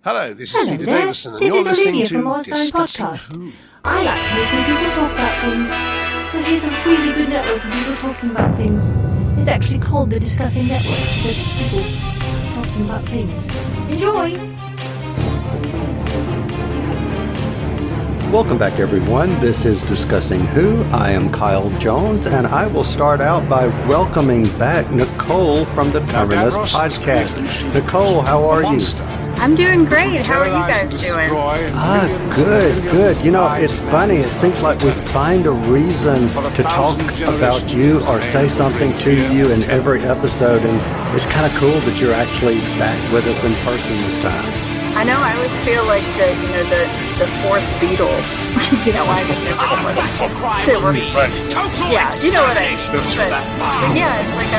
Hello, this is Hello Peter there. Davison, and This you're is listening Olivia to from Einstein Discussing Podcast. Who. I like to listen to people talk about things. So here's a really good network for people talking about things. It's actually called the Discussing Network because it's people talking about things. Enjoy! Welcome back, everyone. This is Discussing Who. I am Kyle Jones, and I will start out by welcoming back Nicole from the Terminus podcast. Nicole, how are you? I'm doing great. How are you guys doing? Good. You know, it's funny. It seems like we find a reason to talk about you or say something to you in every episode, and it's kind of cool that you're actually back with us in person this time. I know. I always feel like the fourth Beatle. I just never know what they were. Yeah, you know what I mean. But yeah, it's like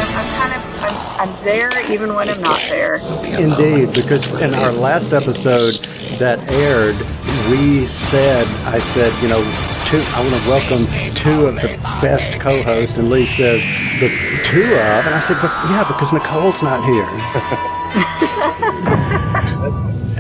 I'm there even when I'm not there. Indeed, because in our last episode that aired, I said, I want to welcome two of the best co-hosts, and Lee said, the two of, and I said, because Nicole's not here.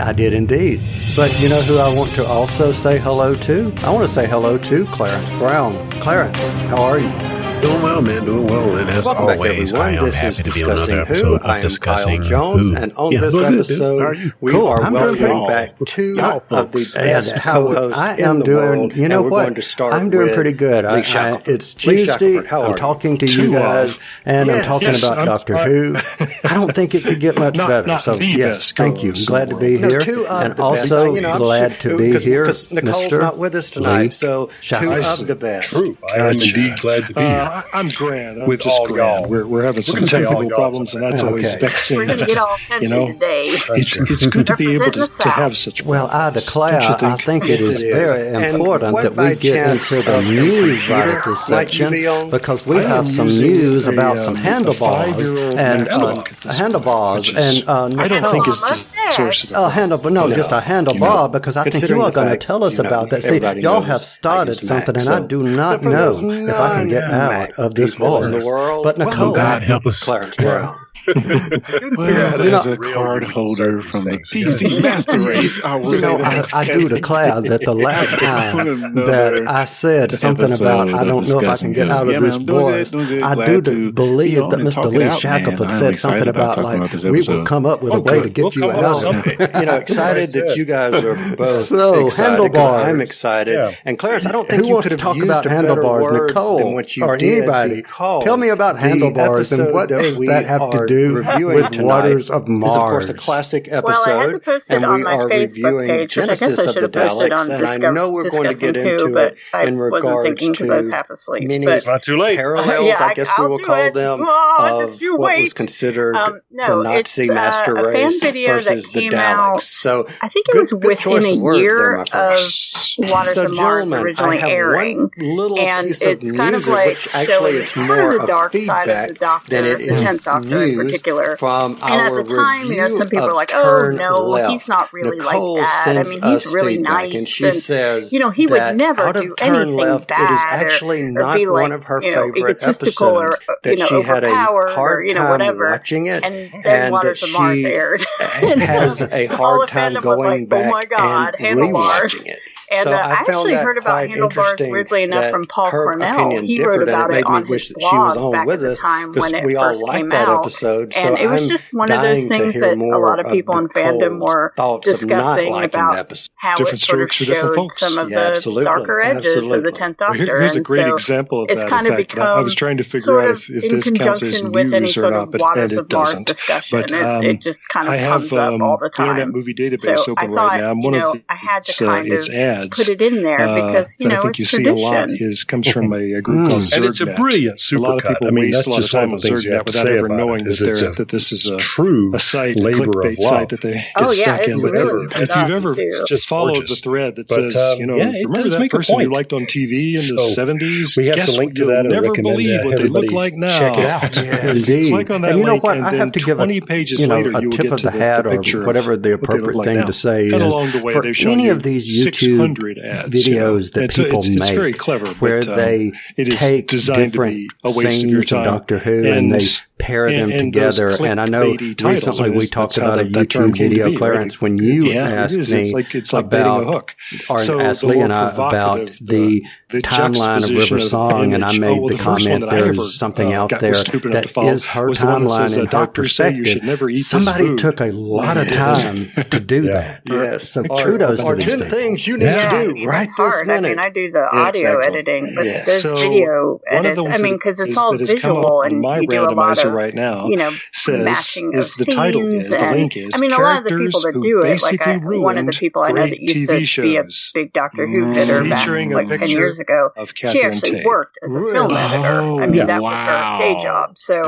I did indeed. But you know who I want to also say hello to? I want to say hello to Clarence Brown. Clarence, how are you? Doing well, man. Doing well. And as Welcome always, back, I am this happy is to be on another Discussing episode Who. I of am Discussing Kyle Jones, Who. and on Yeah, this good, episode, how are you? we Cool. are I'm welcoming doing back good. two Y'all of the folks, best co-hosts I am doing, you know what? I'm doing pretty good. It's Tuesday. I'm talking to you guys, and I'm talking about Doctor Who. I don't think it could get much better. So, yes, thank you. I'm glad to be here, and also glad to be here, Mr. not with us tonight, so Shackleford. two of the best. True. I am indeed glad to be here. I'm grand. With just all grand. y'all. We're having some technical problems, and that's always vexing. We're going to get all country today. It's good to be able to have such. Well, I declare, I think it is very important that we get into the news right at this section, because we have some news about some handlebars and handlebars and I don't think it's the source of the just a handlebar, because I think you are going to tell us about that. See, y'all have started something, and I do not know if I can get out of this voice. But Nicole, God help us. Clarence Brown. As a card holder from the PC Master Race, I do declare that the last time that I said something about I don't know if I can get out of this voice, I do believe that Mr. Lee Shackleford said something about we will come up with a way to get you out of it. Excited that you guys are both so excited. Handlebars. I'm excited, and Clarence, I don't think who you wants could to have talk used about a better handlebars, word Nicole, than what you or did, anybody? because Tell me about handlebars and what does that have to do with Waters of Mars? Is, of course, a classic episode. Well, I had to post it on my Facebook page, which I guess I should have posted on Discussing Who, but I wasn't thinking because I was half asleep. It's not too late. Parallels, I guess we will call them, of what was considered the Nazi master race fan video versus that came the Daleks. out, So I think it was within a year of Waters of Mars originally airing, and it's kind of like showing kind of the dark side of the Doctor, the 10th Doctor in particular. From and at the time, some people are like, "Oh no, he's not really Nicole like that. I mean, he's really nice, and she says, he would never do anything bad, or be like, one of her favorite egotistical, or that she had a overpowered, hard or time whatever." watching it, and then Waters of Mars aired. Has a hard time going back "Oh my God, and handlebars." rewatching it. And so I actually heard about handlebars, weirdly enough, from Paul Cornell. He wrote about it on his blog back at the time when it first came out. And it was just one of those things that a lot of people in fandom were discussing about how it sort of showed some of the darker edges of the 10th Doctor. Here's a great example of that. It's kind of become I was trying to figure out if this counts as with any news or sort not, of but Waters it of Mars doesn't. discussion. But It just kind of comes up all the time. Internet Movie Database So open I thought, right now. One of I had to kind of ads put it in there because, that I think it's you tradition. see a lot comes from a group called ZergNet. And it's a brilliant supercut. A lot of people waste a lot of time on ZergNet without ever knowing that this is a site, a clickbait site that they get stuck in. But if you've ever just followed the thread that says, remember that person you liked on TV in the 70s? We have to link to that and never recommend believe what they look like now. Check it out. Indeed. Click on that and you know link, what? and I have to give a tip of the hat or whatever the appropriate thing to say is for any of these YouTube videos that people make where they take different scenes of Doctor Who and they pair them together. And I know recently we talked about a YouTube video, Clarence, when you asked me about, or asked Lee and I about the timeline of River Song, and I made the comment there's something out there that is her timeline in her perspective. Somebody took a lot of time to do that. Yes. So kudos to these 10 things you need to do right it's hard. this minute. I do the audio editing, but there's video edits. Because it's all visual, and you do a lot of matching of scenes. And a lot of the people that do it, like one of the people I know that used to be a big Doctor Who fitter back like 10 years ago, she actually worked as a film editor. That was her day job. So,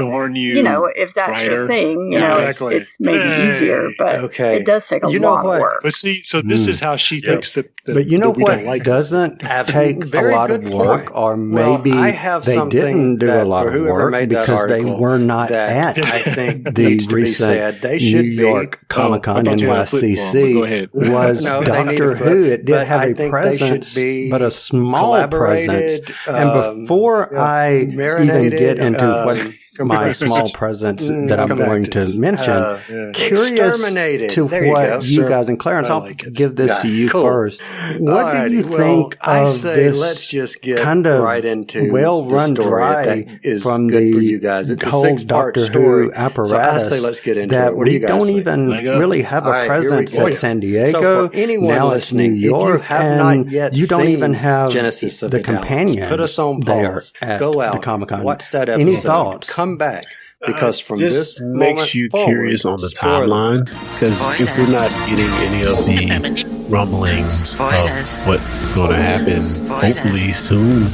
if that's your thing, it's maybe easier, but it does take a lot of work. But see, so this is how she thinks that. But you know what doesn't take a lot of work, or maybe they didn't do a lot of work because they were not at the recent New York Comic-Con NYCC was Doctor Who. It did have a presence, but a small presence. And before I even get into what my small presence that I'm going to mention, curious to what you guys, and Clarence, I'll give this to you first. What do you think of this kind of well-run dry from the whole Doctor Who apparatus that we don't even really have a presence at San Diego? Now it's New York, and you don't even have the companions there at the Comic-Con. Any thoughts? Come back. Because from this makes you curious on the timeline, because if we're not getting any of the rumblings of what's going to happen, hopefully soon,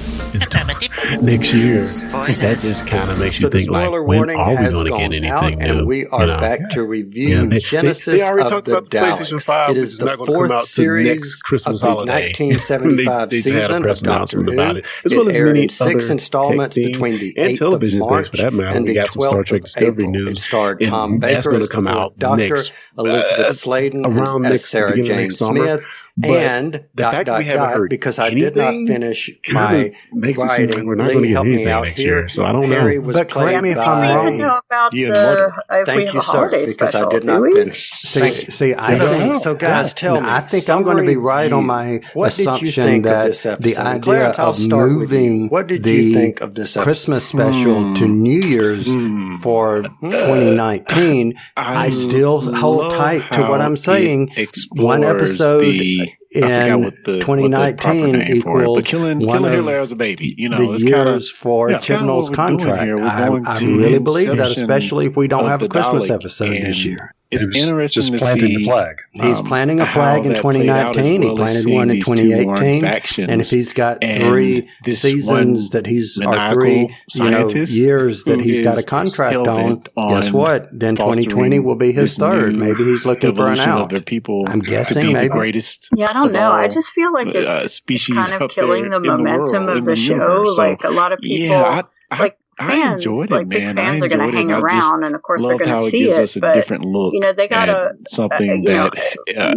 next year, that just kind of makes you think, like, when are we going to get anything new? And we are back to reviewing Genesis they already of talked about the PlayStation 5. It is the fourth series next Christmas of the holiday. 1975 they season had a press of Doctor announcement Who. about it, as well as aired many in 6 other installments between the 8th television of March things, for that matter. and We the got some 12th Star Trek of Discovery April. news. It starred Tom And that's Baker going as to come the out Doctor, next, Elizabeth Sladen around as Sarah beginning of Jane next summer. Smith. But And the fact that we haven't heard because I did not finish my makes it seem like writing. we're not Lee going to get helped me anything out next here. year. So I don't Harry know. was But correct played me if by I'm We even know about Ian Woodward. if we Thank have you, a sir, holiday because special, I did do not we? finish. See, I think So, guys, tell me. I think I'm going to be right on my What did you assumption think of that this episode? the idea Clarence, I'll of start with you. moving What did the you think of this episode? Christmas special to New Year's for 2019, I still hold tight to what I'm saying. One episode in 2019 equals one of as a baby. the years for Chibnall's contract. I really believe that, especially if we don't have a Christmas episode this year. It's interesting just planting the flag. He's planting a flag in 2019. He planted one in 2018. And if he's got 3 seasons that he's, or 3 years that he's got a contract on, guess what? Then 2020 will be his third. Maybe he's looking for an out. I'm guessing maybe. Yeah, I don't know. I just feel like it's kind of killing the momentum of the show. Like a lot of people, fans, big fans are going to hang around, and of course they're going to see it. But they got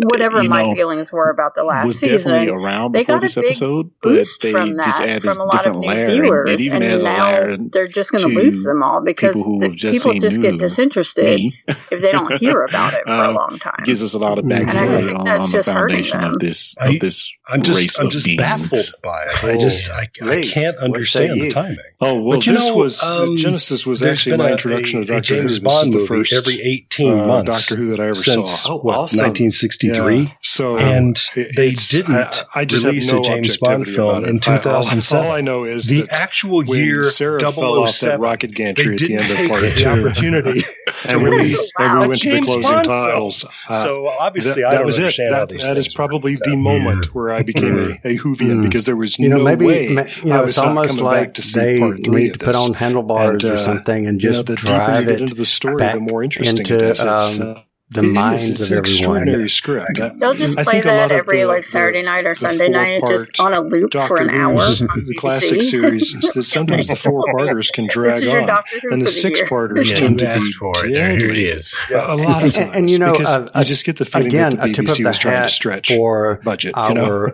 whatever my feelings were about the last season, they got a big boost from that, from a lot of new viewers, and now they're just going to lose them all because people just get disinterested if they don't hear about it for a long time. Gives us a lot of backstory, and I just think that's just hurting them. I'm just baffled by it. I can't understand the timing. Oh well, Genesis was actually my introduction to Doctor Who. James Bond movie every 18 months Doctor Who that I ever since, saw. 1963. Yeah. So, and they didn't release a James Bond film in 2007. All I know is the actual year 007, rocket gantry they at the didn't end of part take the opportunity to release and we a went to the James closing Bond titles. So obviously, I don't understand how these That things is probably the moment where I became a Whovian because there was maybe, way it's almost like they need to put on handlebars or something and just drive it into the story, back the more interesting into it is. the minds of everyone. Extraordinary script. They'll just play that every Saturday night or Sunday night, just on a loop for an hour. The classic series is that sometimes the 4-parters can drag on, and the 6-parters tend to be here it is. A lot of times, and you just get the feeling that the BBC was trying to stretch for budget. Our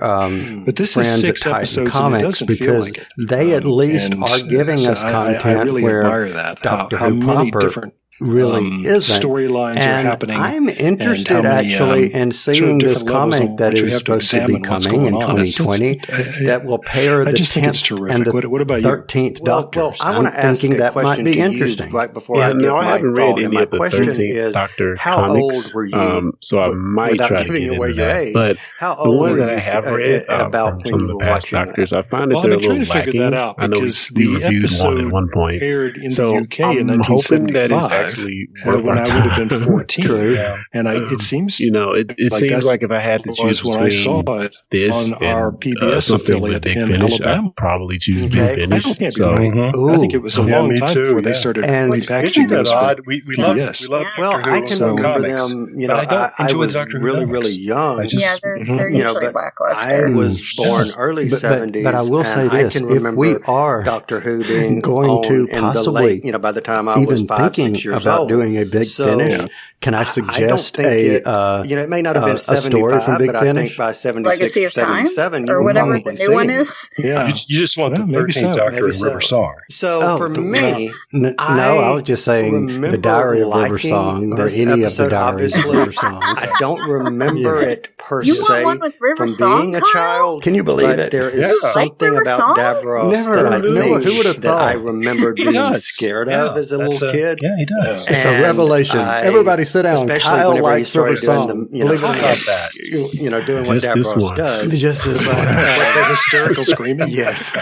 but this friends is 6 at Titan episodes, Comics, and it because like it. they at least are giving us content I really where admire that. Doctor how Who many proper different really isn't. Storylines and are happening. I'm interested actually in seeing this comic that is supposed to be coming in 2020 that will pair the 10th and the 13th Doctors. I'm thinking that might be interesting. Right before I haven't read any of the 13th Doctor comics, so I might try to get into that. But the one that I have read about some of the past Doctors, I find that they're a little lacking. I know we reviewed one at one point, so I'm hoping that it's actually worth our time. When I would have been 14. True. And it seems, it seems like if I had to choose between this and our PBS something with Big Finish, I'd probably choose Big Finish. So I think it was a long time before they started repackaging that odd. We love well, I can remember them. I enjoy the Doctor Who really young. Yeah, they're usually lackluster. I was born early 70s, but I will say this: if we are Doctor Who being going to possibly, by the time I was 5, 6 years about old, doing a Big Finish, can I suggest it may not have been 75, story from Big but Finish? I think by 76, Legacy of 77, or whatever the new one is. Yeah, you just want the 13th Doctor and River Song. So for me, I was just saying the Diary of River Song or any of the Diaries of River Song. I don't remember it per se from Song, being a child. Can you believe it? There is something about Davros that I think who would have thought? I remember being scared of as a little kid. Yeah, he does. It's a revelation. Everybody sit down. Kyle likes River Song. Believe it or not, doing what Davros does. Just this one. The hysterical screaming. Yes.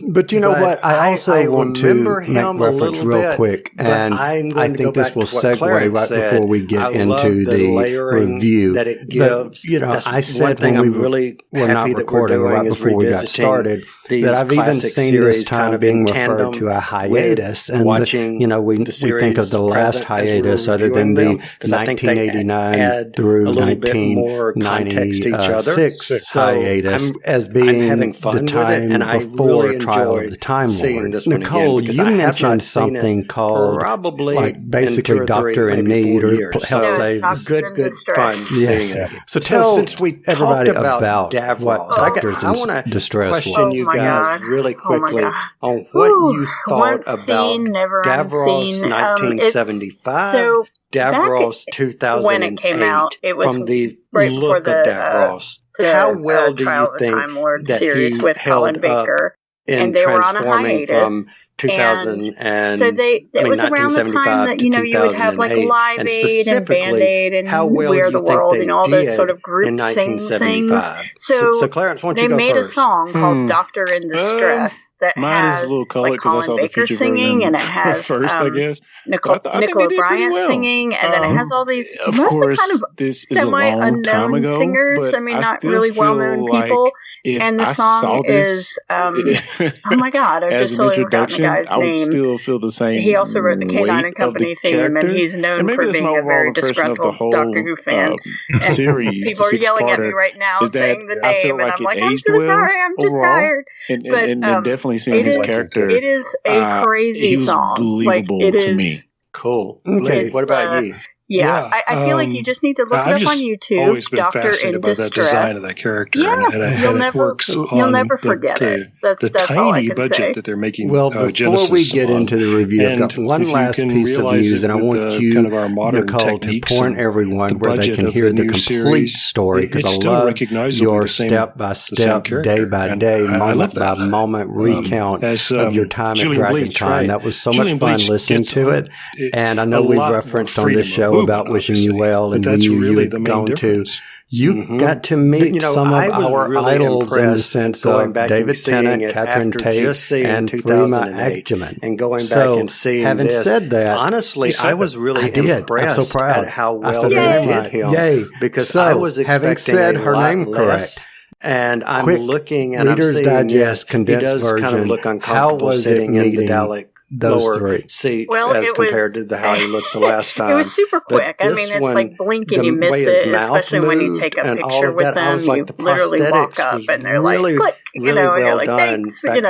But you know what? I also want to make reference real quick, and I think this will segue right before we get into the review. That it gives. But, I said when we were not recording right before we got started that I've even seen this time being referred to a hiatus, and we think of the last hiatus other than the 1989 through 1996 hiatus as being the time before Trial of the Time Lord. Nicole, you mentioned something called basically Doctor in Need or Help Save. Good fun. Yes. So tell everybody about what Doctors in Distress was. Question you guys really quickly on what you thought about Davros 1975. Davros 2008. When it came out, it was from the right look before of Davros. How well do Trial you think Time Lord that series he with held Colin Baker, and they were on a transforming hiatus. From 2000 and so it was around the time that you would have like Live Aid and Band Aid and We Are the World and all those sort of group sing things. So Clarence, they made a song called Doctor in Distress that has like Colin Baker singing, and it has Nicola Bryant singing, and then it has all these mostly kind of semi-unknown singers. I mean, not really well-known people. And the song is oh my god, I've just totally forgotten the guy's name. Still feel the same. He also wrote the K9 and Company theme, and he's known for being a very disgruntled Doctor Who fan. And series, people are yelling at me right now saying the name, and I'm like, I'm so sorry, I'm just tired. And definitely seeing his character. It is a crazy song. Like it is to me. Cool. Okay, what about you? Yeah, I feel like you just need to look it up on YouTube. Doctor in Distress. That design of that character. Yeah, you'll never forget it. That's all I can budget say. That they're making. Well, before we get into the review, I've got one last piece of news, and I want you, Nicole, to point everyone where they can hear the complete story, because I love your step-by-step, day-by-day, moment-by-moment recount of your time at DragonCon. That was so much fun listening to it, and I know we've referenced on this show about wishing you well, and when you had gone to. You got to meet some of our idols in the sense of David Tennant, Catherine Tate, and Freema Agyeman. And going back and seeing having said that, honestly, I was really impressed I'm so proud. at how well they did him. Yay. Because I was expecting having said her name correct. And I'm Quick looking and Reader's I'm seeing Digest condensed he does version. kind of look How uncomfortable was sitting it in the meeting Dalek lower seat as compared to how he looked the last time. It was super quick. I mean, it's like blink and you miss it, especially when you take a picture with them. You literally walk up and they're like, click, and you're like, thanks, and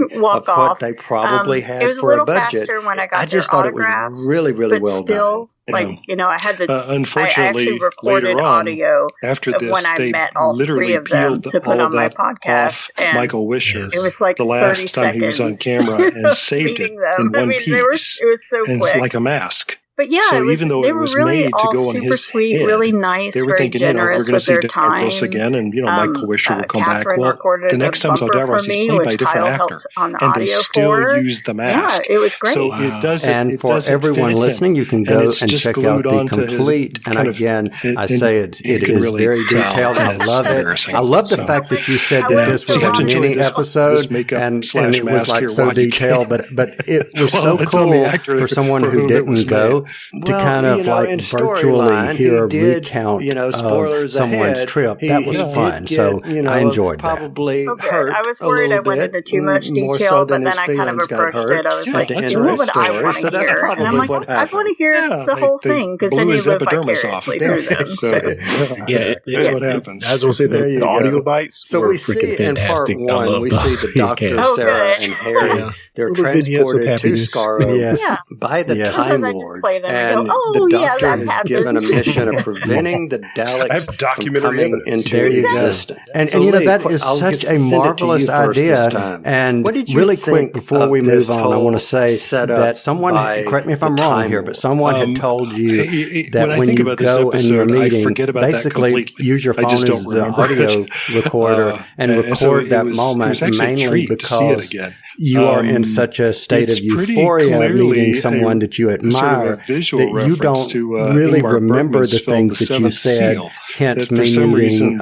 you walk off. They probably had it was for a little budget. faster when I got I just thought it was really, really well done. Like, I had unfortunately, I actually recorded audio after this, when I met all three of them to put on my podcast. And Michael Wisher. It was like the last time he was on camera and saved it in one piece. It was so quick. Like a mask. But yeah, so even though they it were was really made all to go super on his sweet, head, really nice, they were very thinking, generous with their time. Again, and Michael Wisher will come Catherine back. Well, the next time Davros, he's played by a different actor, on the and audio they still use the mask. Yeah, it was great. So it does. And for everyone listening, you can go and check out the complete. And again, I say it is very detailed. I love it. I love the fact that you said that this was a mini episode, and it was like so detailed. But it was so cool for someone who didn't go to kind of like virtually hear a recount of someone's trip. That was fun. So I enjoyed that. Probably hurt. I was worried I went into too much detail, but then I kind of approached it. I was like, what would I want to hear? And I'm like, I want to hear the whole thing, because then you live vicariously through them. That's what happens. I was going to say the audio bites. So we see in part one, we see the Dr. Sarah and Harry. They're transported to Skaro by the Time Lord. And the Doctor has given a mission of preventing the Daleks from coming into existence. And that is such a marvelous idea. And really quick, before we move on, I want to say that someone, correct me if I'm wrong here, but someone had told you that when you go in your meeting, basically use your phone as the audio recorder and record that moment, mainly because you are in such a state of euphoria meeting someone that you admire that you don't really remember the things that you said, hence me meeting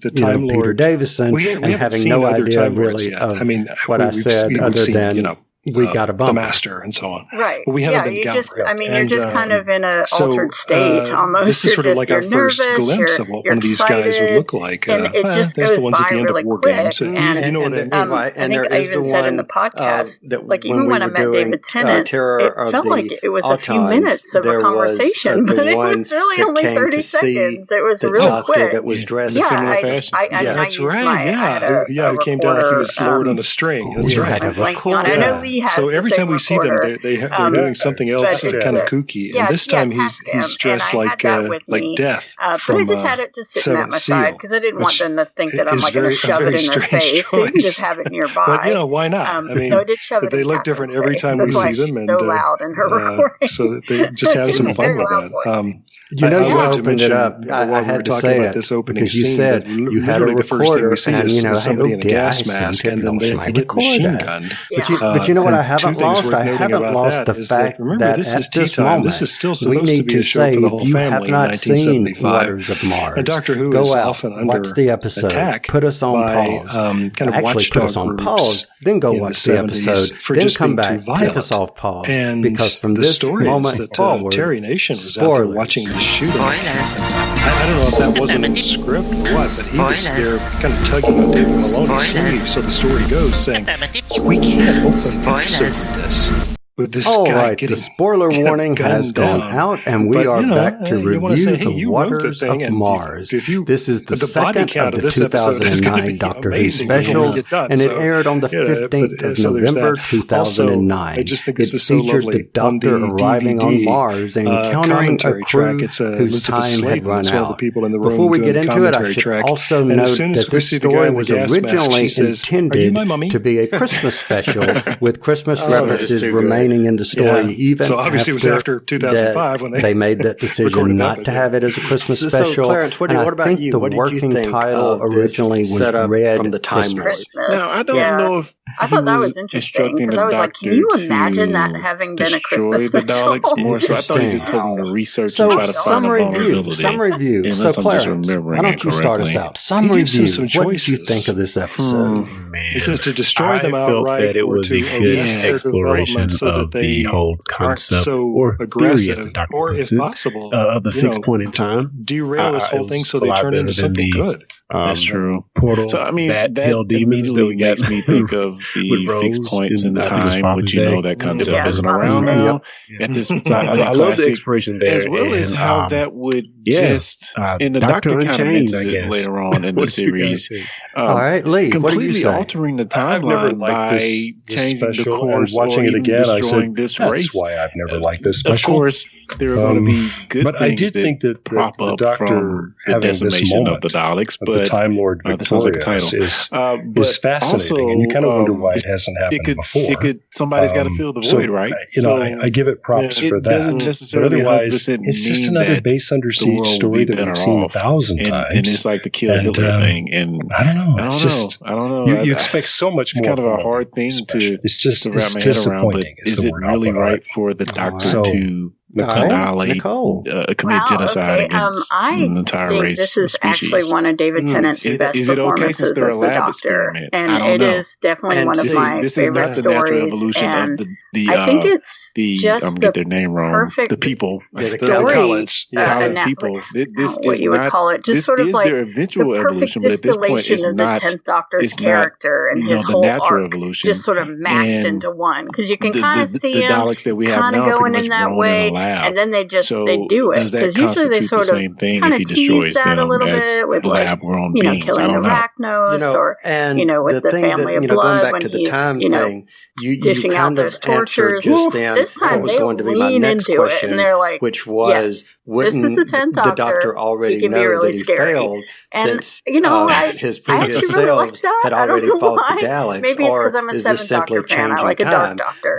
Peter Davison and having no idea really of what I said other than we got a bump. The master and so on. Right. But we haven't been you're just kind of in an altered state almost. This is sort of like our first glimpse of what one of these guys would look like. And it just goes by really quick. And you know what I think I even said in the podcast, like even when I met David Tennant, it felt like it was a few minutes of a conversation, but it was really only 30 seconds. It was really quick. That was dressed in similar fashion. That's right. Yeah, it came down like he was lowered on a string. That's right. I know Lee has so every time we see them, they're doing something else kind of kooky. And this time he's dressed like Death. But I just had it just sitting at my side because I didn't want them to think that I'm like going to shove it in their face. So you can just have it nearby. But why not? I mean, they look different every time we see them. And so loud in her recording. So they just have some fun with that. You opened it up. I had to say it because you said you had a recorder, and I sent it to my recorder. But you know what I haven't lost? I haven't lost the fact that at this moment we need to say if you have not seen Waters of Mars, go out, watch the episode, put us on pause. Actually, put us on pause, then go watch the episode, then come back, take us off pause, because from this moment forward, Terry Nation was out there watching the shooting. I don't know if that wasn't in the script or what, but he was there kind of tugging on David Maloney's sleeve, so the story goes, saying, we can't open this. With this all right, the spoiler warning has gone out, and we are back to review The Waters of Mars. This is the second of the 2009 Doctor Who specials, and it aired on the 15th of November 2009. It featured the Doctor arriving on Mars and encountering a crew whose time had run out. Before we get into it, I should also note that this story was originally intended to be a Christmas special with Christmas references remaining in the story, even so obviously it was after 2005 when they made that decision not to have it as a Christmas special. Clarence, what about you? The working title originally was Red from the Time Lord. Now, I don't know if I thought that was interesting because I was like, can you imagine that having been a Christmas special? More, so I thought he just told him to research and try to find a vulnerability. Some review. So Clarence, why don't you start us out? Some review. What did you think of this episode? It says to destroy them outright. That it was a good exploration of the whole concept or theory, as the doctor puts it, of the fixed point in time. Derail this whole thing so they turn into something good. That's true. Portal. So I mean, that immediately makes me think of the fixed points in time, which that concept isn't around now. At this time, I love the exploration there, as well as how that would just. And the Doctor kind of mentions it later on in the series. All right, Lee, what do you say? Completely altering the timeline by changing the course, watching it again, I said, this that's race. why I've never liked this special. Of course, there are going to be good but things I did think that prop the up Doctor from the having this decimation moment of the Daleks, of the Time Lord Victorious is fascinating, and you kind of wonder why it hasn't happened before. Somebody's got to fill the void, right? I give it props for that. But otherwise, it's just another base under siege story that we've seen 1,000 times. And it's like the kill Hitler thing. And I don't know. I don't know. You expect so much more. It's kind of a hard thing to wrap my head around, but is it really right for the Doctor to annihilate, commit genocide against an entire race? This is actually one of David Tennant's best performances as the Doctor, and it is definitely one of my favorite stories. And I think it's just the perfect the people, story. What you would call it, just sort of like the perfect distillation of the 10th Doctor's character and his whole arc, just sort of mashed into one. Because you can kind of see him kind of going in that way. And then they do it, because usually they sort of kind of tease that a little bit with, like, killing Arachnos, or with the family of blood when he's dishing out those tortures. This time they lean into it, and they're like, which was, this is the 10th Doctor already he can be really scary. And his previous selves had already fought the Daleks. Maybe it's because I'm a 7th Doctor fan. I like a Dark Doctor.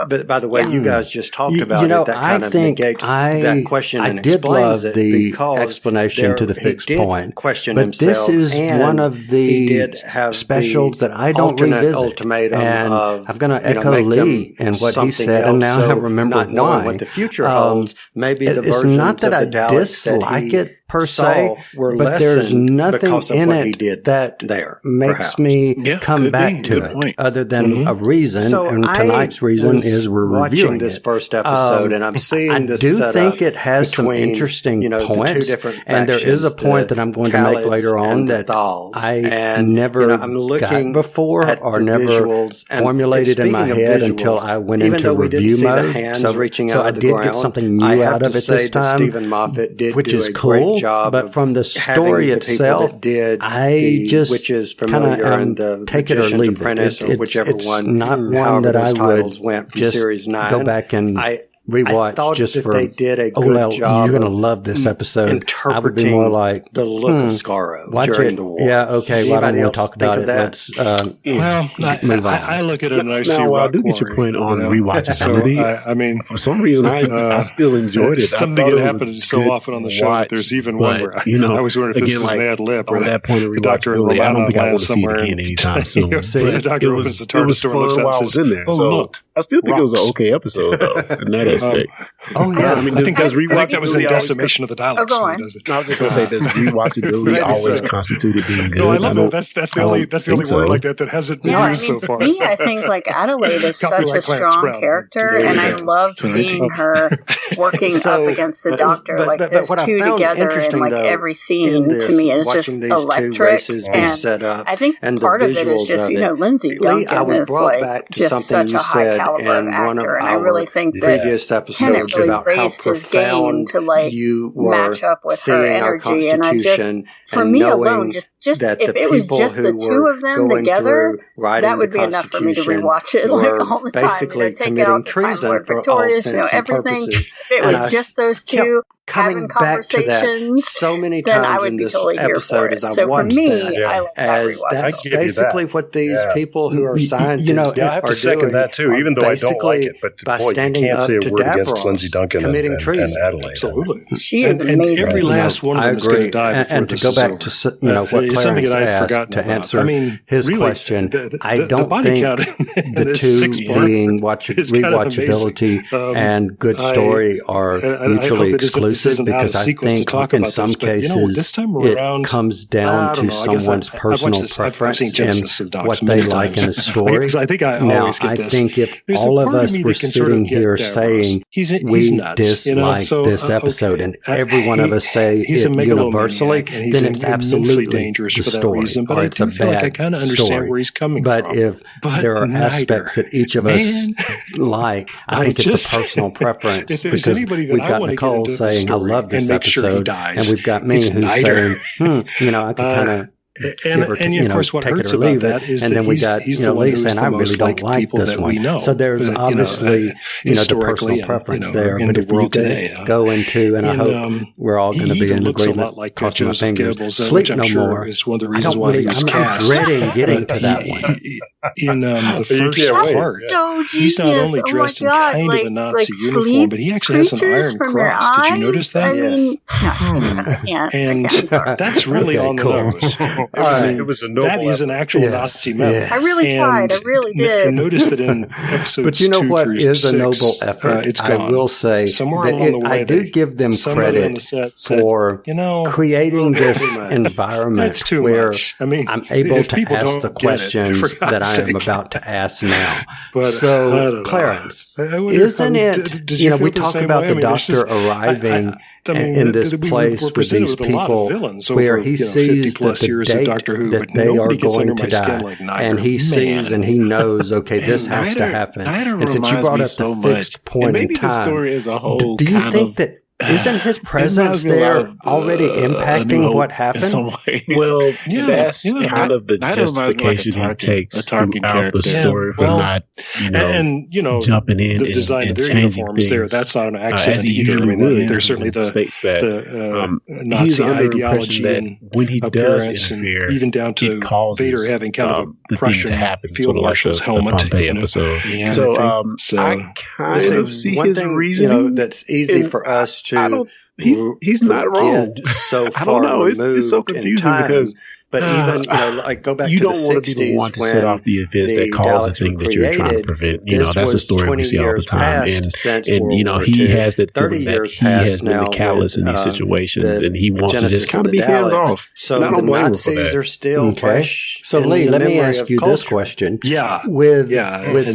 But by the way, you guys just talked about it. That kind of negates that question and explains it, the explanation to the fixed point. But this is one of the specials that I don't revisit. And I'm going to echo Lee and what he said, and now I remember not knowing what the future holds. Maybe the it's not that I dislike it per se, but there's nothing in it that makes me come back to it other than a reason. And tonight's reason is we're reviewing this first episode, and I'm seeing this. I do think it has some interesting points, and there is a point that I'm going to make later on that I never got before or never formulated in my head until I went into review mode. So I did get something new out of it this time, which is cool. But from the story itself, I just kind of take it or leave it. It's not one that I would just go back and rewatch just for they did a good job. You're going to love this episode. I would be more like the look of Scarrow during the war. Yeah, okay. Well, I don't want to talk about it. Let's move on. I look at it and I see. Now, I do get your point on rewatchability. I mean, for some reason, I still enjoyed it. Something that happens so often on the show that there's even one where I was wondering if this is an ad lib or that point of rewatchability. I don't think I want to see it again anytime soon. The Doctor opens the TARDIS door and looks out and says, "Oh, look." I still think it was an okay episode, though, in that aspect. I mean, I think that was a decimation of the Daleks. Go on. I was just going to say, does rewatchability always constituted being good? No, I love that. That's the only word like that hasn't been used so far. For me, I think Adelaide is such a strong character, and I love seeing her working up against the Doctor. Those two together in every scene, to me, is just electric. And I think part of it is just, Lindsay Duncan is just such a high caliber of actor, and I really think that Tennant really raised his game to match up with her energy. And I just, for me alone, just if it was just the two of them together, that would be enough for me to rewatch it all the time. Take out the Time Lord Victorious, everything. If it was just those two having conversations, so many then times I would be totally here for it. So for me, I like that rewatch. That's basically what these people who are scientists I have to second that too, even though I don't like it. But boy, you can't say a word against Lindsay Duncan and Adelaide. Absolutely, she is amazing. Every last one of them is going to die. And to go back to what Clarence asked to answer his question, I don't think the two being rewatchability and good story are mutually exclusive. conclusive because I think in some cases it comes down to someone's personal preference and what they like in a story. Now, I think if all of us were sitting here saying we dislike this episode and every one of us say it universally, then it's absolutely the story, or it's a bad story. But if there are aspects that each of us like, I think it's a personal preference because we've got Nicole saying, I love this episode, and we've got me who's saying, I could kind of of course, what hurts about that is and then we got Lee saying, I really don't like this one. So there's obviously the personal preference there. But if you go into, and I hope we're all going to be in agreement, crossing my fingers, Sleep No More. I'm dreading getting to that one. In the first part, he's not only dressed in kind of a Nazi uniform, but he actually has an iron cross. Did you notice that? I can't. And that's really on the nose. It was a noble that is an actual Nazi medal. I really tried. I really did. Notice that in episodes but you know what is 6, a noble effort? I will say that I do give them credit for creating this environment where I'm able to ask the questions that I am about to ask now. So, Clarence, isn't it, we talk about the Doctor arriving in this place with these people where he sees that the date that they are going to die, and he sees and he knows, okay, this has to happen. And since you brought up the fixed point in time, do you think that isn't his presence there already impacting what happened? Well, that's kind of the justification he takes throughout the story for not, jumping in the design and of their uniforms there. That's not an accident either. I mean, there's certainly the Nazi ideology and when he does interfere, even down to Vader having kind of a Prussian field marshal's helmet. So I kind of see his reasoning. That's easy for us to. He's not wrong. So far I don't know. It's so confusing because. But even, go back you to the 60s. You don't want to be the one to set off the events that cause the thing that you're trying to prevent. That's a story we see all the time. And he has that feeling that he has been the callous in these situations, and he wants to just kind of be hands off. So the Nazis are still fresh. So, Lee, let me ask you this question. With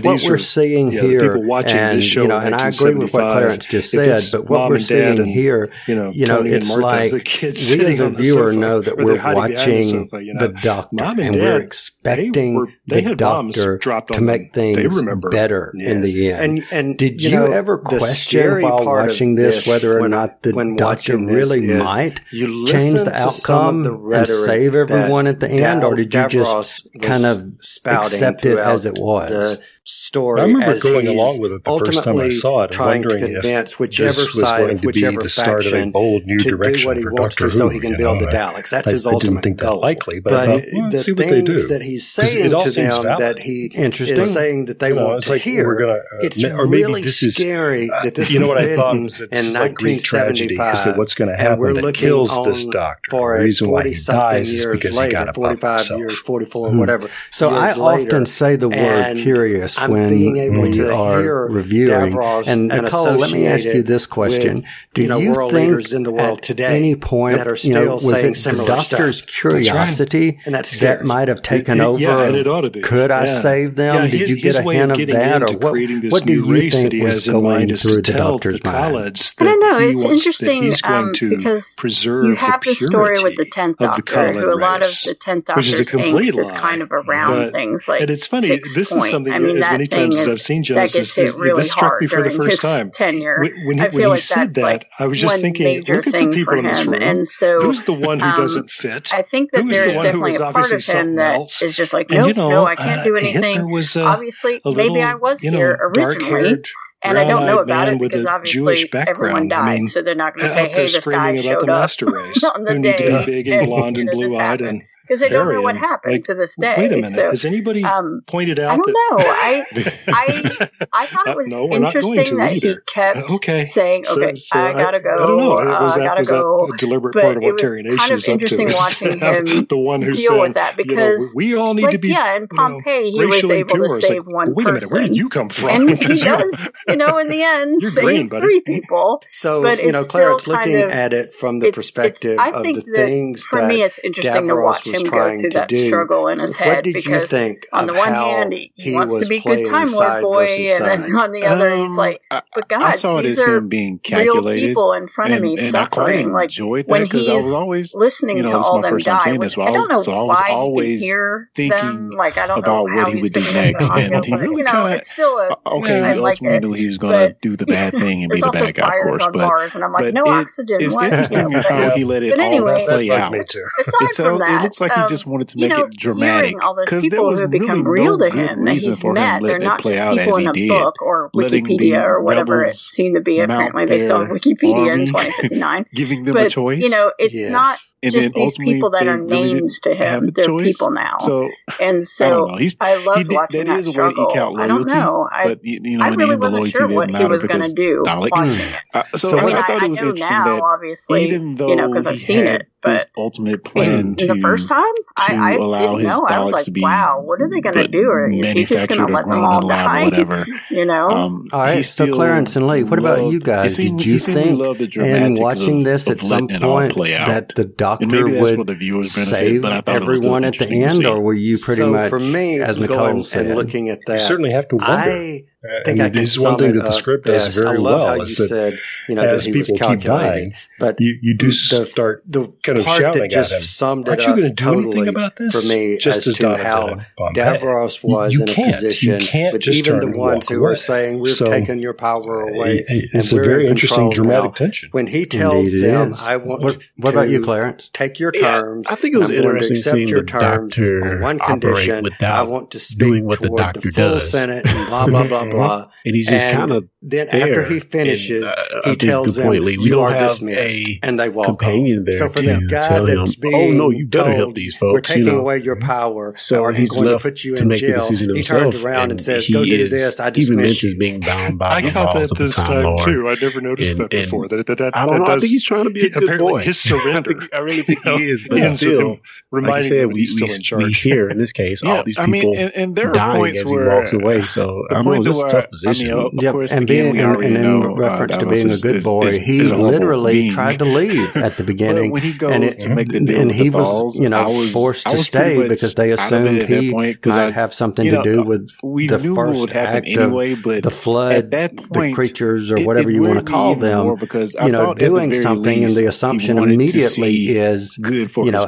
what we're seeing here, and I agree with what Clarence just said, but what we're seeing here, it's like we as a viewer know that we're watching the Doctor, and we're expecting the Doctor to make things better in the end. And did you ever question while watching this whether or not the Doctor really might change the outcome and save everyone at the end, or did you just kind of accept it as it was? Story. I remember going along with it the first time I saw it, and wondering if this was going to be the start of a bold new direction for Doctor Who. So he can build the Daleks. That's his ultimate goal. I didn't think that likely, but I thought, let's see what they do. That he's saying to them that he is saying that they want to hear. It's really scary that this was what I thought was it's like Greek tragedy, because what's going to happen that kills this Doctor. The reason why he dies is because he got a pup himself. 44, whatever. So I often say the word curious when we are reviewing. And Nicole, let me ask you this question. Do you think in the world at today any point, was it the Doctor's curiosity that might have taken over? Could I save them? Did you get a hint of that? Or what do you think was going through the Doctor's mind? I don't know. It's interesting because you have the story with the 10th Doctor, who a lot of the 10th Doctor's angst is kind of around things like and it's funny, this is something as many times as I've seen Genesis, this struck me for the first time. Tenure. When he said that, I was just thinking, look at the people in this room. And so, who's the one who doesn't fit? I think that there's definitely a part of him that is just like, no, I can't do anything. Obviously, maybe I was here originally. And I don't know about it because obviously everyone died, so they're not going to say, "Hey, this guy showed up on the day big and blonde and blue-eyed and because they don't know what happened to this day." Wait a minute, has anybody pointed out? I don't know. I thought it was interesting that he kept saying, "Okay, I gotta go." I don't know. I gotta go. A deliberate part of what Terry Nation is up to. Kind of interesting watching him the one who deal with that because we all need to be. Yeah, in Pompeii, he was able to save one person. Wait a minute, where did you come from? And he does in the end, save 3 people. So, but Clarence, looking at it from the perspective of the things for me, it's interesting to watch him go through that struggle in his head. Because on the one hand, he wants to be good Time Lord boy, and then on the other, he's like, but God, these are real people in front of me suffering. Like, when he's listening to all them die, I don't know why he can hear them. Like, I don't know how he would do next. And he really it's still a I like it. Knew he was going to do the bad thing and be the bad guy, of course. On Mars, and I'm like, no oxygen. It's interesting how he let it all play out. Aside from that, it looks like he just wanted to make it dramatic. Hearing all those people who have become real to him that he's met, they're not just people in a book or Wikipedia or whatever it seemed to be. Apparently, they still have Wikipedia in 2059. Giving them a choice. It's not just these people that are names to him. They're people now. So I loved watching that struggle. I don't know. I really wasn't sure what he was going to do watching it. So I know now, obviously, because I've seen it. But ultimate plan the first time, I didn't know. I was like, wow, what are they going to do? Or is he just going to let them all die? All right, so Clarence and Lee, what about you guys? Did you think in watching this at some point that the Doctor would save everyone at the end, or were you pretty much, for me, as Nicole said, and looking at that, you certainly have to wonder. I think I can this is one thing that the script does very well. Is that as people keep dying, but you do start kind of shouting at him. Aren't you going to do anything about this? For me, just as to how Davros was in a position with even the ones who are saying we've taken your power away. It's a very interesting dramatic tension. When he tells them, "I want." What about you, Clarence? Take your terms. I think it was interesting seeing the Doctor operate without doing what the Doctor does. Senate and blah blah blah blah. And he's just kind of then after he finishes, he tells them, "You are dismissed," and they walk companion there. So for the guy that's being "Oh no, you better help these folks." We're taking away your power, so he's going to put you in jail. He turns around and says, "Go do this." I dismiss you. Being bound by the laws of the Time Lord too. I never noticed that before. I don't know. I think he's trying to be a good boy. His surrender. I really think he is, but still, like I said, we hear in this case all these people and there are dying points as he walks away. So I don't know. It's a tough position. And being in reference to being a good boy, he literally tried to leave at the beginning, when he goes to make the deal and he was forced to stay because they assumed he might have something to do with the first act of the flood, the creatures or whatever you want to call them, doing something, and the assumption immediately is,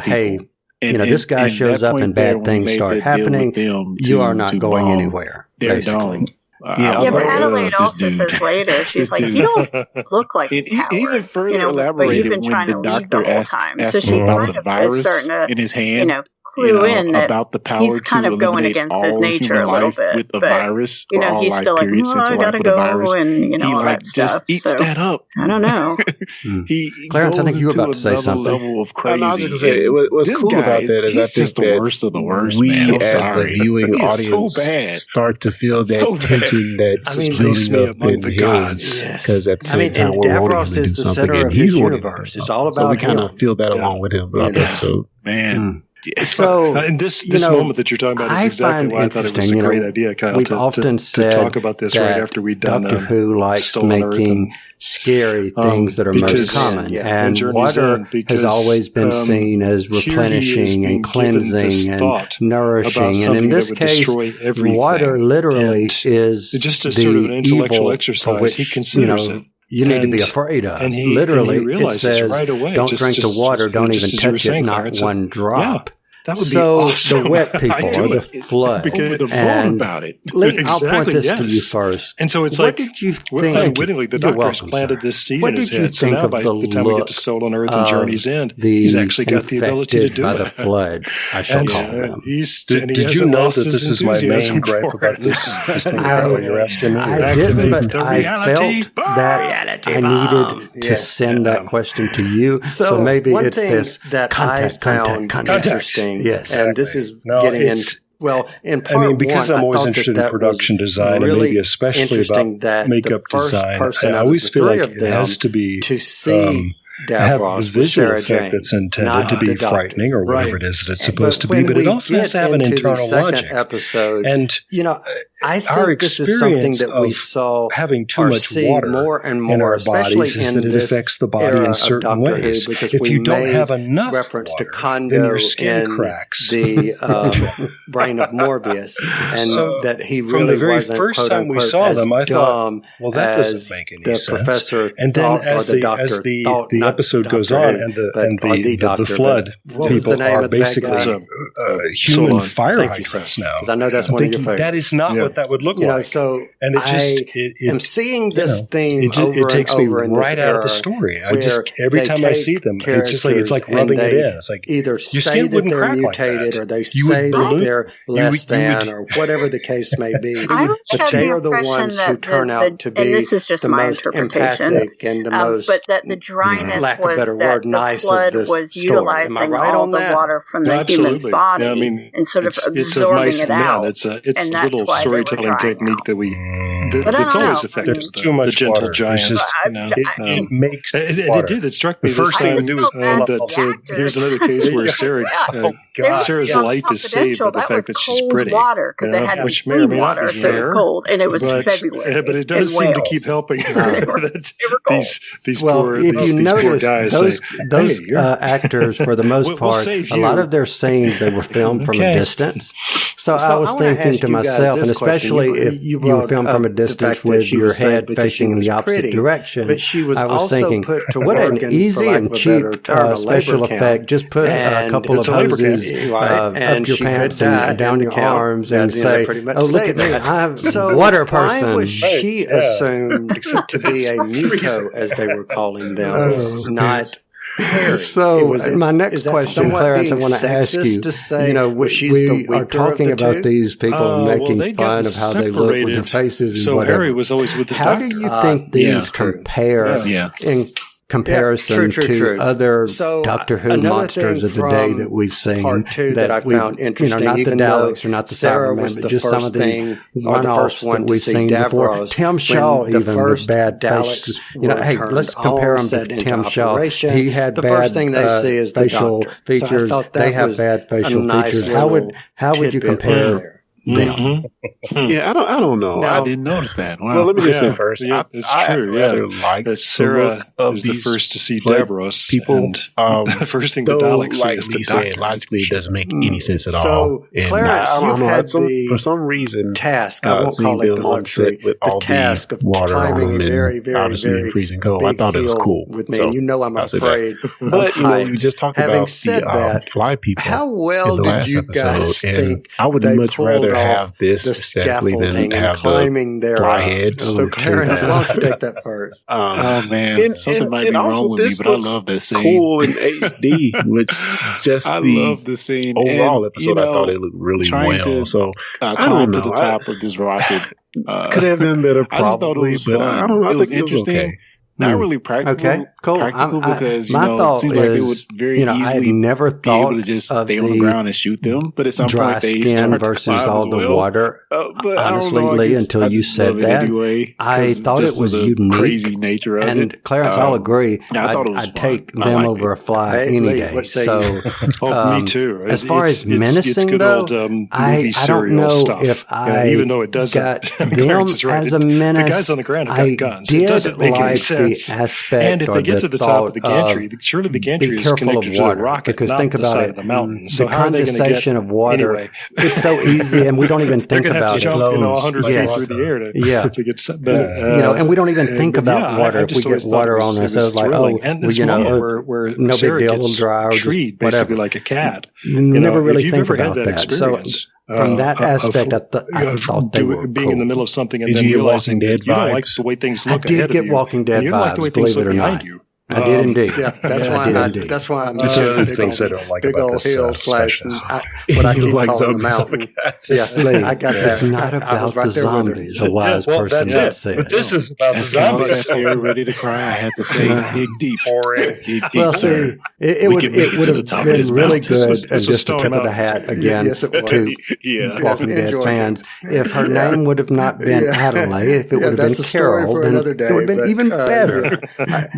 hey, this guy shows up and bad things start happening. You are not going anywhere, basically. But Adelaide also says later, she's like, "You don't look like a coward." Even further elaborated but you've been trying to leave the whole time. So she kind of is starting to, in his hand, clue in that about the power he's kind of going against his nature a little bit. With the virus, he's still like, I gotta go, and all that stuff. Eats that up. I don't know. Clarence, I think you were about to say something. Level of crazy. I was going to say, what's cool about that is I think the worst of the worst. We, as the viewing audience, start to feel that tension that's building up in him. Because at the same time, we're wanting him to do something, and he's wanting to do something. It's all about so we kind of feel that along with him. So, man. So in this moment that you're talking about is exactly why I thought it was a great idea, Kyle. We've often said to talk about this right after we'd done Doctor Who likes making scary things that are most common, and water has always been seen as replenishing and cleansing and nourishing. And in this case, water literally is just a the sort of an intellectual evil exercise. for which he considers it. You need to be afraid of. And literally, it says, right away, don't drink the water, don't even touch it, not one drop. That would be awesome. The wet people or the flood. And about it. Lee, I'll point this to you first. And so it's what did you think? Unwittingly, the Doctor has planted this seed in his head. So now by the time we get to Soul on Earth and Journey's End, he's actually got the ability to do by it. The flood, I shall call them. Did you know that this is my main gripe about this thing? You're asking me. I didn't, but I felt that I needed to send that question to you. So maybe it's this contact. Interesting. Yes, and this is getting in. Well, in part because I'm always interested in production design, and maybe especially about makeup design. I always feel like it has to be to see Davros with Sarah Jane. That's intended to be frightening or whatever it is that it's supposed to be, but it also has to have an internal logic. Episode, and I think this is something that we saw having too much water more and more, in our bodies is that it affects the body in certain ways. If you don't have enough reference water, to Kondo then your skin cracks. The brain of Morbius, and so that he really from the very wasn't, first time we saw them, I thought, well, that doesn't make any sense. And then as the episode goes on, and the flood people are basically human fire hydrants now. I know that's one of your favorites. That is not what that would look like. So and I'm seeing this theme it takes me right out of the story. Every time I see them, it's like rubbing it in. It's like either your skin wouldn't crack mutated, like or they say that they're less than, or whatever the case may be. But they are the ones who turn out to be, and this is just my interpretation, and the most, but that the dryness was that the flood was utilizing all the water from the human's body and sort of absorbing it out. It's a little storytelling technique that we. It's always effective. There's too much gentle water. giant. It makes it did. It struck me the first time that here's another case where Sarah's life is saved by the fact that she's pretty. Water because they had which may or may not water, be so it was cold, and it was February. But it does seem to keep helping. These well, poor, if these, you these notice, poor guys those actors, for the most part, a lot of their scenes they were filmed from a distance. So I was thinking to myself, and especially if you were filmed from a distance with your head facing in the opposite direction, I was thinking, what an easy and cheap special effect. Just put a couple of hoses up your pants and down your arms and say, oh, look at me, I'm a water person. Why was she assumed to be a Muto, as they were calling them, not Harry? So my next question, Clarence, I want to ask you, we are talking about these people and making fun of how they look with their faces and whatever. Harry was always with the how doctor. do you think these compare in comparison to other Doctor Who monsters of the day that we've seen? Part two that I found interesting, not the Daleks or not the Cybermen, but just some of these one-offs that we've seen before. Tim Shaw, even with bad faces. Hey, let's compare him to Tim Shaw. He had bad facial features. They have bad facial features. How would you compare them? Yeah, I don't know. I didn't notice that. Wow. Well, let me just say first, it's true. rather like that Sarah is the first to see Davros. People, the first thing the Daleks see is the doctor. Logically, it doesn't make any sense at all. So, Clarence, you've had for some reason task. I won't call it the luxury. With the all task of water climbing on a very, very, obviously very freezing cold. I thought it was cool. With me, so, and I'm afraid. But you just talked about the fly people. How well did you guys think? I would much rather have this aesthetically than have climbing the fly heads. So, Clarence, why don't you take that first? Oh man, something might be wrong with me, but I love this scene. Cool in HD, which just I love the scene. Overall episode, I thought it looked really well. So I don't know. To the top of this rocket. Could have done better, probably, but I don't know. I think it was okay. Not really practical. Okay, cool. Because my thought it seemed like it would is, very I had easily never be thought able to just of stay on the ground and shoot them. But at some dry point, they skin start versus to all the water. But honestly, Lee, until you said that, anyway, I thought it was unique. Crazy nature of and it. Clarence, I'll agree. I'd take them over a fly any day. So, me too. As far as menacing, though, I don't know if I even though it doesn't got them as a menace. The guys on the ground have I got guns. did It doesn't make any like sense. the aspect And if they get to the top of the gantry, surely the gantry is connected to the rocket, because not think the about side it, of the mountain. So the how are they going to condensation get of water, anyway? it's so easy, and we don't even think about it. Jump, 100 feet through the air to get set. And we don't even think about water if we get water on us. So it's like, we're no big deal, it'll dry or just whatever. Like a cat. You never really think about that. So from that aspect, I thought they were being in the middle of something and then realizing that you don't like the way things look ahead of you. I did get Walking Dead vibes, believe it or not. I did indeed. Yeah, that's why I'm It's certain things I don't like about this hill slash what I keep calling the mountain. Yes, I got that. It's not about the zombies. A wise person would say. But this is about the zombies. You're ready to cry. I had to say, dig deep. Well, see, it would have been really good, and just a tip of the hat again to Walking Dead fans. If her name would have not been Adelaide, if it would have been Carol, then it would have been even better.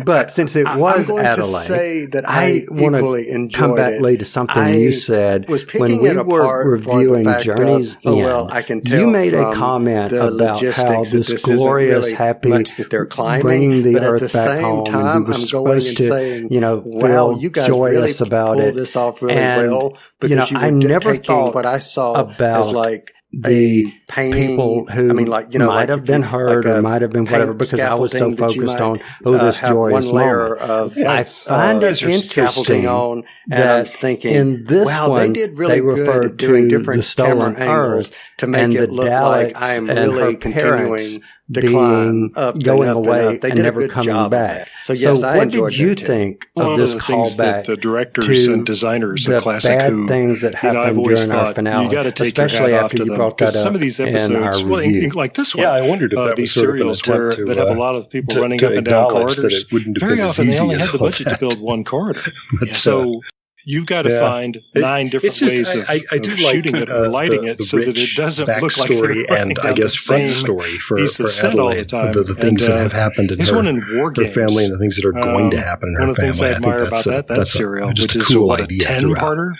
But since it it was Adelaide. Say that I want to come back, Lee, to something you said when we were reviewing Journey's End. I can tell you made a comment about how this glorious, happy, that they're climbing, bringing the but Earth back home, and we were supposed to, feel joyous about it. This off really well, because I never thought what I saw about as like the people who might have been hurt or might have been whatever, because I was so focused on this joyous moment. I find it interesting that in this one they referred to the stolen Earth and the Daleks and her parents being going away and never coming back. So what did you think of this callback the directors and designers the of Classic bad Who, things that happened during our finale, especially after you brought that up some of these episodes, in our review? Like this one. Yeah, I wondered if that these was sort of an serials attempt that have a lot of people running up and down corridors. Very often they only had the budget to build one corridor. So you've got to find 9 different ways of shooting it or lighting it so that it doesn't look like backstory and I guess front story for Adelaide, the things that have happened in her family and the things that are going to happen in her family. One of the things I admire about that serial, which is cool a idea 10-parter,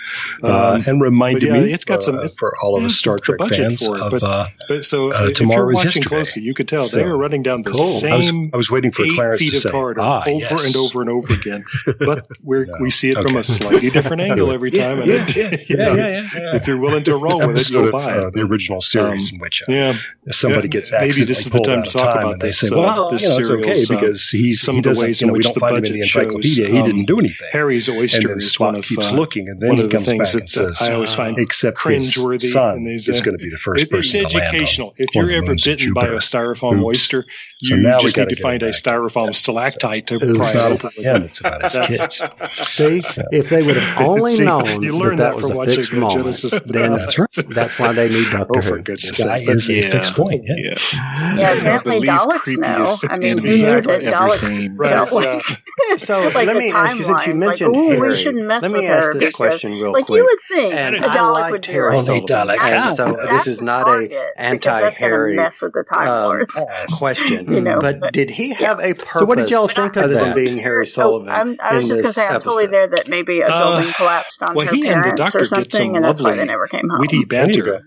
and reminded me it's got some for all of us Star Trek fans of Tomorrow's History. Closely, you could tell they were running down the same. I was waiting for Clarence to say over and over and over again, but we see it from a slightly different angle every time. And if you're willing to roll with it, you'll buy it. The original series in which somebody gets accidentally pulled out of time and they say, well, it's okay because he doesn't, we don't find him in the encyclopedia. He didn't do anything. Harry's Oyster is one of keeps looking, and then he comes back and says, I always find except cringeworthy. His son is going to be the first person to land on. It's educational. If you're ever bitten by a styrofoam oyster, you just need to find a styrofoam stalactite to pry open. It's about his kids. See, if they would have only known that was a fixed moment, then that's why they need Doctor Who. That is a fixed point. Yeah, apparently Daleks know. I mean, who knew that Daleks felt like so let me ask you, since you mentioned Harry, we shouldn't mess let with me her ask this question real quick. Quick. You would think and a Dalek would do it. And so this is not a anti-Harry question, but did he have a purpose? So what did y'all think of other that? than being Harry Sullivan? I was just going to say, I'm totally there that maybe a building collapsed on her parents or something, and that's why they never came home. Witty banter,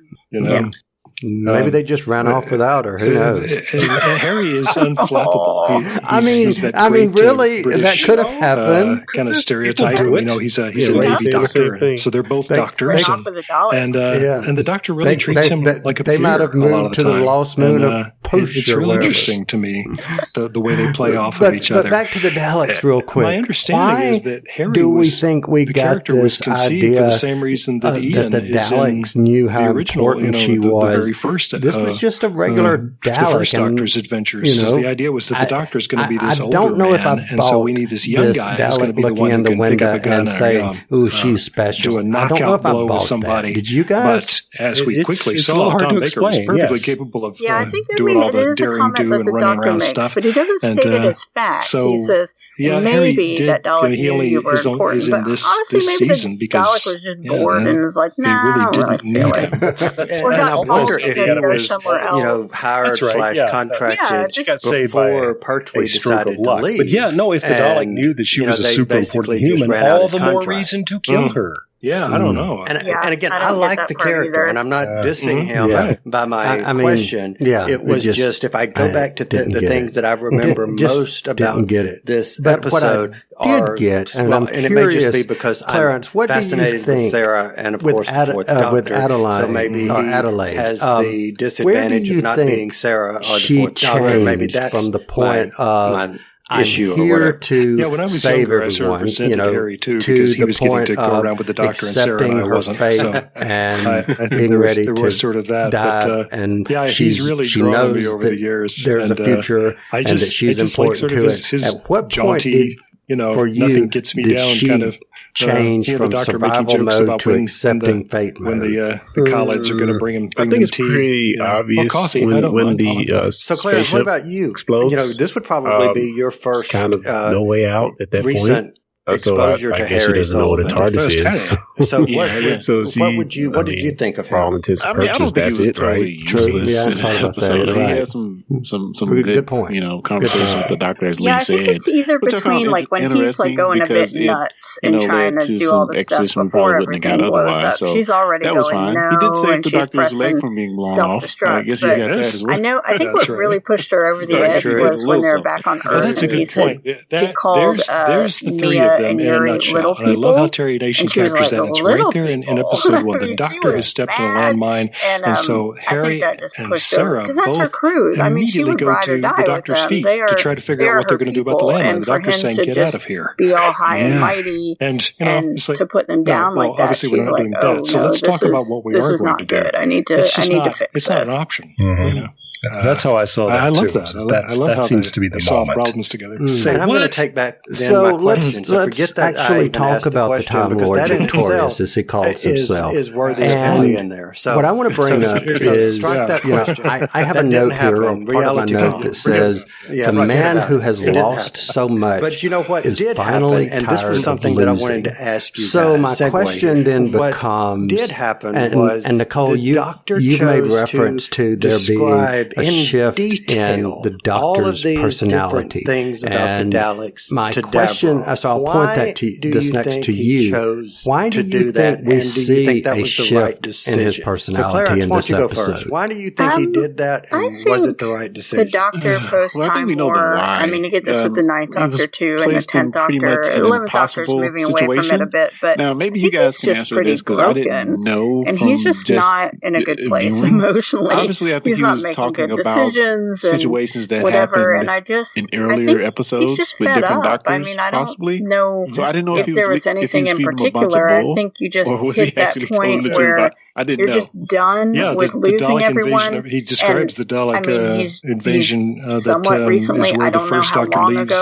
Maybe they just ran off without her. Who knows? Harry is unflappable. I mean, really, that could have happened. Kind of stereotype. He's a Navy doctor, so they're both doctors. And the doctor really treats him like a peer. They might have moved to the Lost Moon of Post. It's really interesting to me the way they play off of each other. But back to the Daleks, real quick. My understanding is that Harry do we think we got this idea for the same reason that Ian the Daleks knew how important she was? This was just a regular Dalek. The first Doctor's adventures. The idea was that the Doctor's going to be this older man. I don't know if I and so we need this young guy who's going to be the one who can pick up a gun and say, "Ooh, she's special." Do a knockout blow with somebody. Did you guys? But as we quickly saw, Tom Baker was perfectly capable of doing all the daring do and running around stuff. But he doesn't state it as fact. He says maybe that Dalek knew you were important. But honestly, maybe the Dalek was just bored and was like, "Nah, I don't really feel it." Or I wonder if he was, hired / contracted before Pertwee decided to leave. But if the Dalek knew that she was a super important human, all the more reason to kill her. Yeah, I don't know. And again, I like the character, and I'm not dissing him by my question. It was just if I go back to the things that I remember most about this episode and I'm curious, it may just be because Clarence, I'm fascinated with Sarah and of course the fourth Doctor. With Adelaide, so maybe Adelaide has the disadvantage of not being Sarah or the fourth Doctor. Maybe that's from the point of issue I'm here to when I was save younger, everyone, Harry too, because he was getting to go around with the Doctor and Sarah, and I wasn't. Fate and being ready to sort of that, die. But, and he's really she grown knows me over the years. There's a future, and that she's important to it. At what point did, for you, gets me did down she kind of change from survival mode to accepting fate mode? When the Khalids are going to bring him I think it's pretty obvious when the so Clarence, what about you? Explodes, this would probably be your first kind of no way out at that recent point. exposure to Harry doesn't know what a TARDIS is. So what did you think of him? For all intents and purposes, that's it, right? True. Yeah, I thought about that. He had some good point. Conversation with the Doctor, as Lee said. I think it's either between like when he's like going a bit nuts and trying to do all the stuff before everything blows up. She's already going no, he did save and the she's Doctor's leg pressing from being blown self-destruct. off. I think what really pushed her over the edge was when they were back on Earth. And he said he called Mia and Yuri little people. I love how Terry Nation captures that. It's right there in episode 1. The Doctor has stepped in a landmine, and so Harry and Sarah both immediately go to the Doctor's feet to try to figure out what they're going to do about the landmine. The Doctor's saying, "Get out of here." Be all high and mighty, and to put them down like that. Obviously, we're not doing that. So let's talk about what we are going to do. I need to fix this. It's not an option. That's how I saw that. I love too. that. That seems to be the moment. Problems together. And I'm going to take back so my let's actually talk about the Time Lord Victorious, as he calls himself. Is worthy of being in there. So what I want to bring up is, I have a note here, or part of my note that says the man who has lost so much, but you know what is did finally happen, and this was something that I wanted to ask you. So my question then becomes, did happen was, and Nicole, you've made reference to there being a shift in the Doctor's personality. Things about the Daleks. My question, so I'll point that to this next to you. Why do you think we see a shift in his personality in this episode? Why do you think he did that, and was it the right decision? The Doctor post-Time War, I mean, you get this with the 9th Doctor too, and the 10th Doctor. The 11th Doctor's moving away from it a bit, but now maybe you guys can answer this because I didn't know. And he's just not in a good place emotionally. Obviously, I think he's he was not talking making about decisions situations that whatever, happened and in earlier episodes with different Doctors. I mean, I possibly. don't know so I didn't know if there was anything in particular. I think you just hit that point where you're just done with losing everyone. He describes the Dalek invasion somewhat recently. is where the first Doctor leaves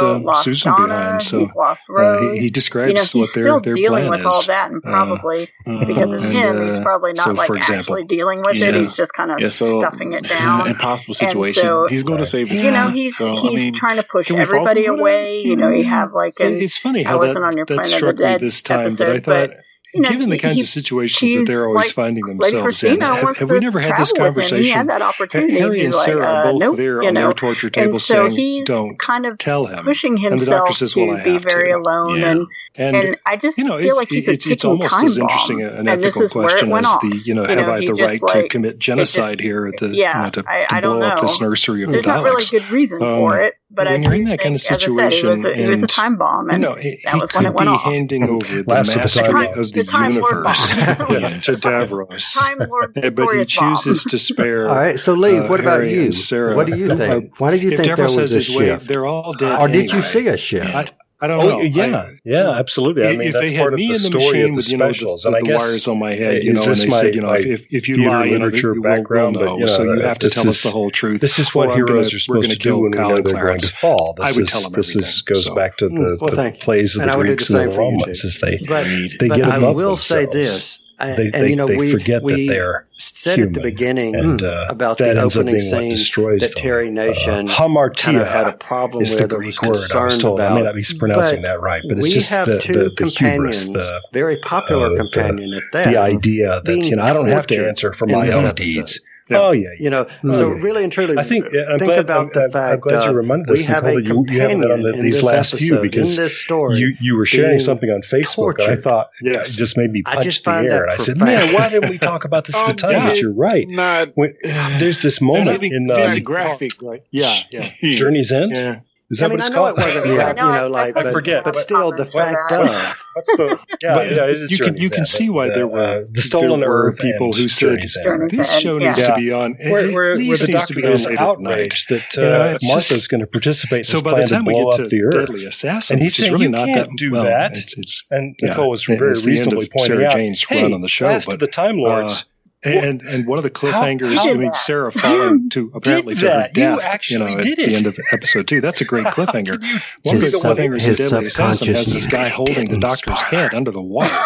Susan behind. So he's lost Rose. He describes he's still dealing with all is. that, and probably because it's him, he's probably not actually dealing with it. He's just kind of stuffing it down. Impossible situation. So, he's going to save his he's trying to push everybody away. You have like it's funny how I wasn't on your Planet struck of the Dead me this time, episode, but I thought, given the kinds of situations that they're always finding themselves in, have we never had this conversation? He had that opportunity. Harry and Sarah are both there on their torture table saying, "Don't kind of tell him." Pushing himself to be very alone, and I just feel like he's a ticking time bomb. It's almost as interesting an ethical question as have I the right to commit genocide here at the to blow up this nursery of the Daleks? There's not really good reason for it. But when you're in that kind of situation, it was a time bomb, and that was when it went off. Handing over the mastery of the universe to Davros. Time Lord but he chooses to spare. All right, so Lee, what about you? What do you think? Why do you think there was a shift? They're all dead. Or did you see a shift? I don't know. Yeah, absolutely. I mean, that's part of the story of the specials. And I guess the wires on my head, and they said, if you lie, literature background, but so you have to tell us the whole truth. This is what heroes are supposed to do when we know they're going to fall. This goes back to the plays of the Greeks and the Romans, as they get above themselves. I will say this. They forget that they're said human, at the beginning about the opening scene that Terry Nation kind of had a problem with. The Greek word I was told. I may not be pronouncing that right, but it's just two companions, very popular companion at that. The idea that I don't have to answer for my own deeds. Yeah. Oh yeah, So really and truly, think about the fact. I'm glad you reminded us, Nicole, that you haven't done these last few because you were sharing something on Facebook that I thought just made me punch the air, and I said, "Man, why didn't we talk about this at the time?" But you're right. There's this moment in the graphic, right? Yeah, Journey's End. Yeah. Is that what it's called? I know it wasn't. I forget. But still, the fact of you can see why there were the Stolen Earth people who said this show needs to be on. Where the Doctor is outraged that Martha's going to participate in this plan to blow up the Earth, and he's saying you can't do that. And Nicole was very reasonably pointing out, "Hey, last of the Time Lords." And one of the cliffhangers, Sarah falling to apparently to her death, at the end of episode 2. That's a great cliffhanger. One of the cliffhangers in Deadly Assassin has this guy holding the Doctor's head under the water.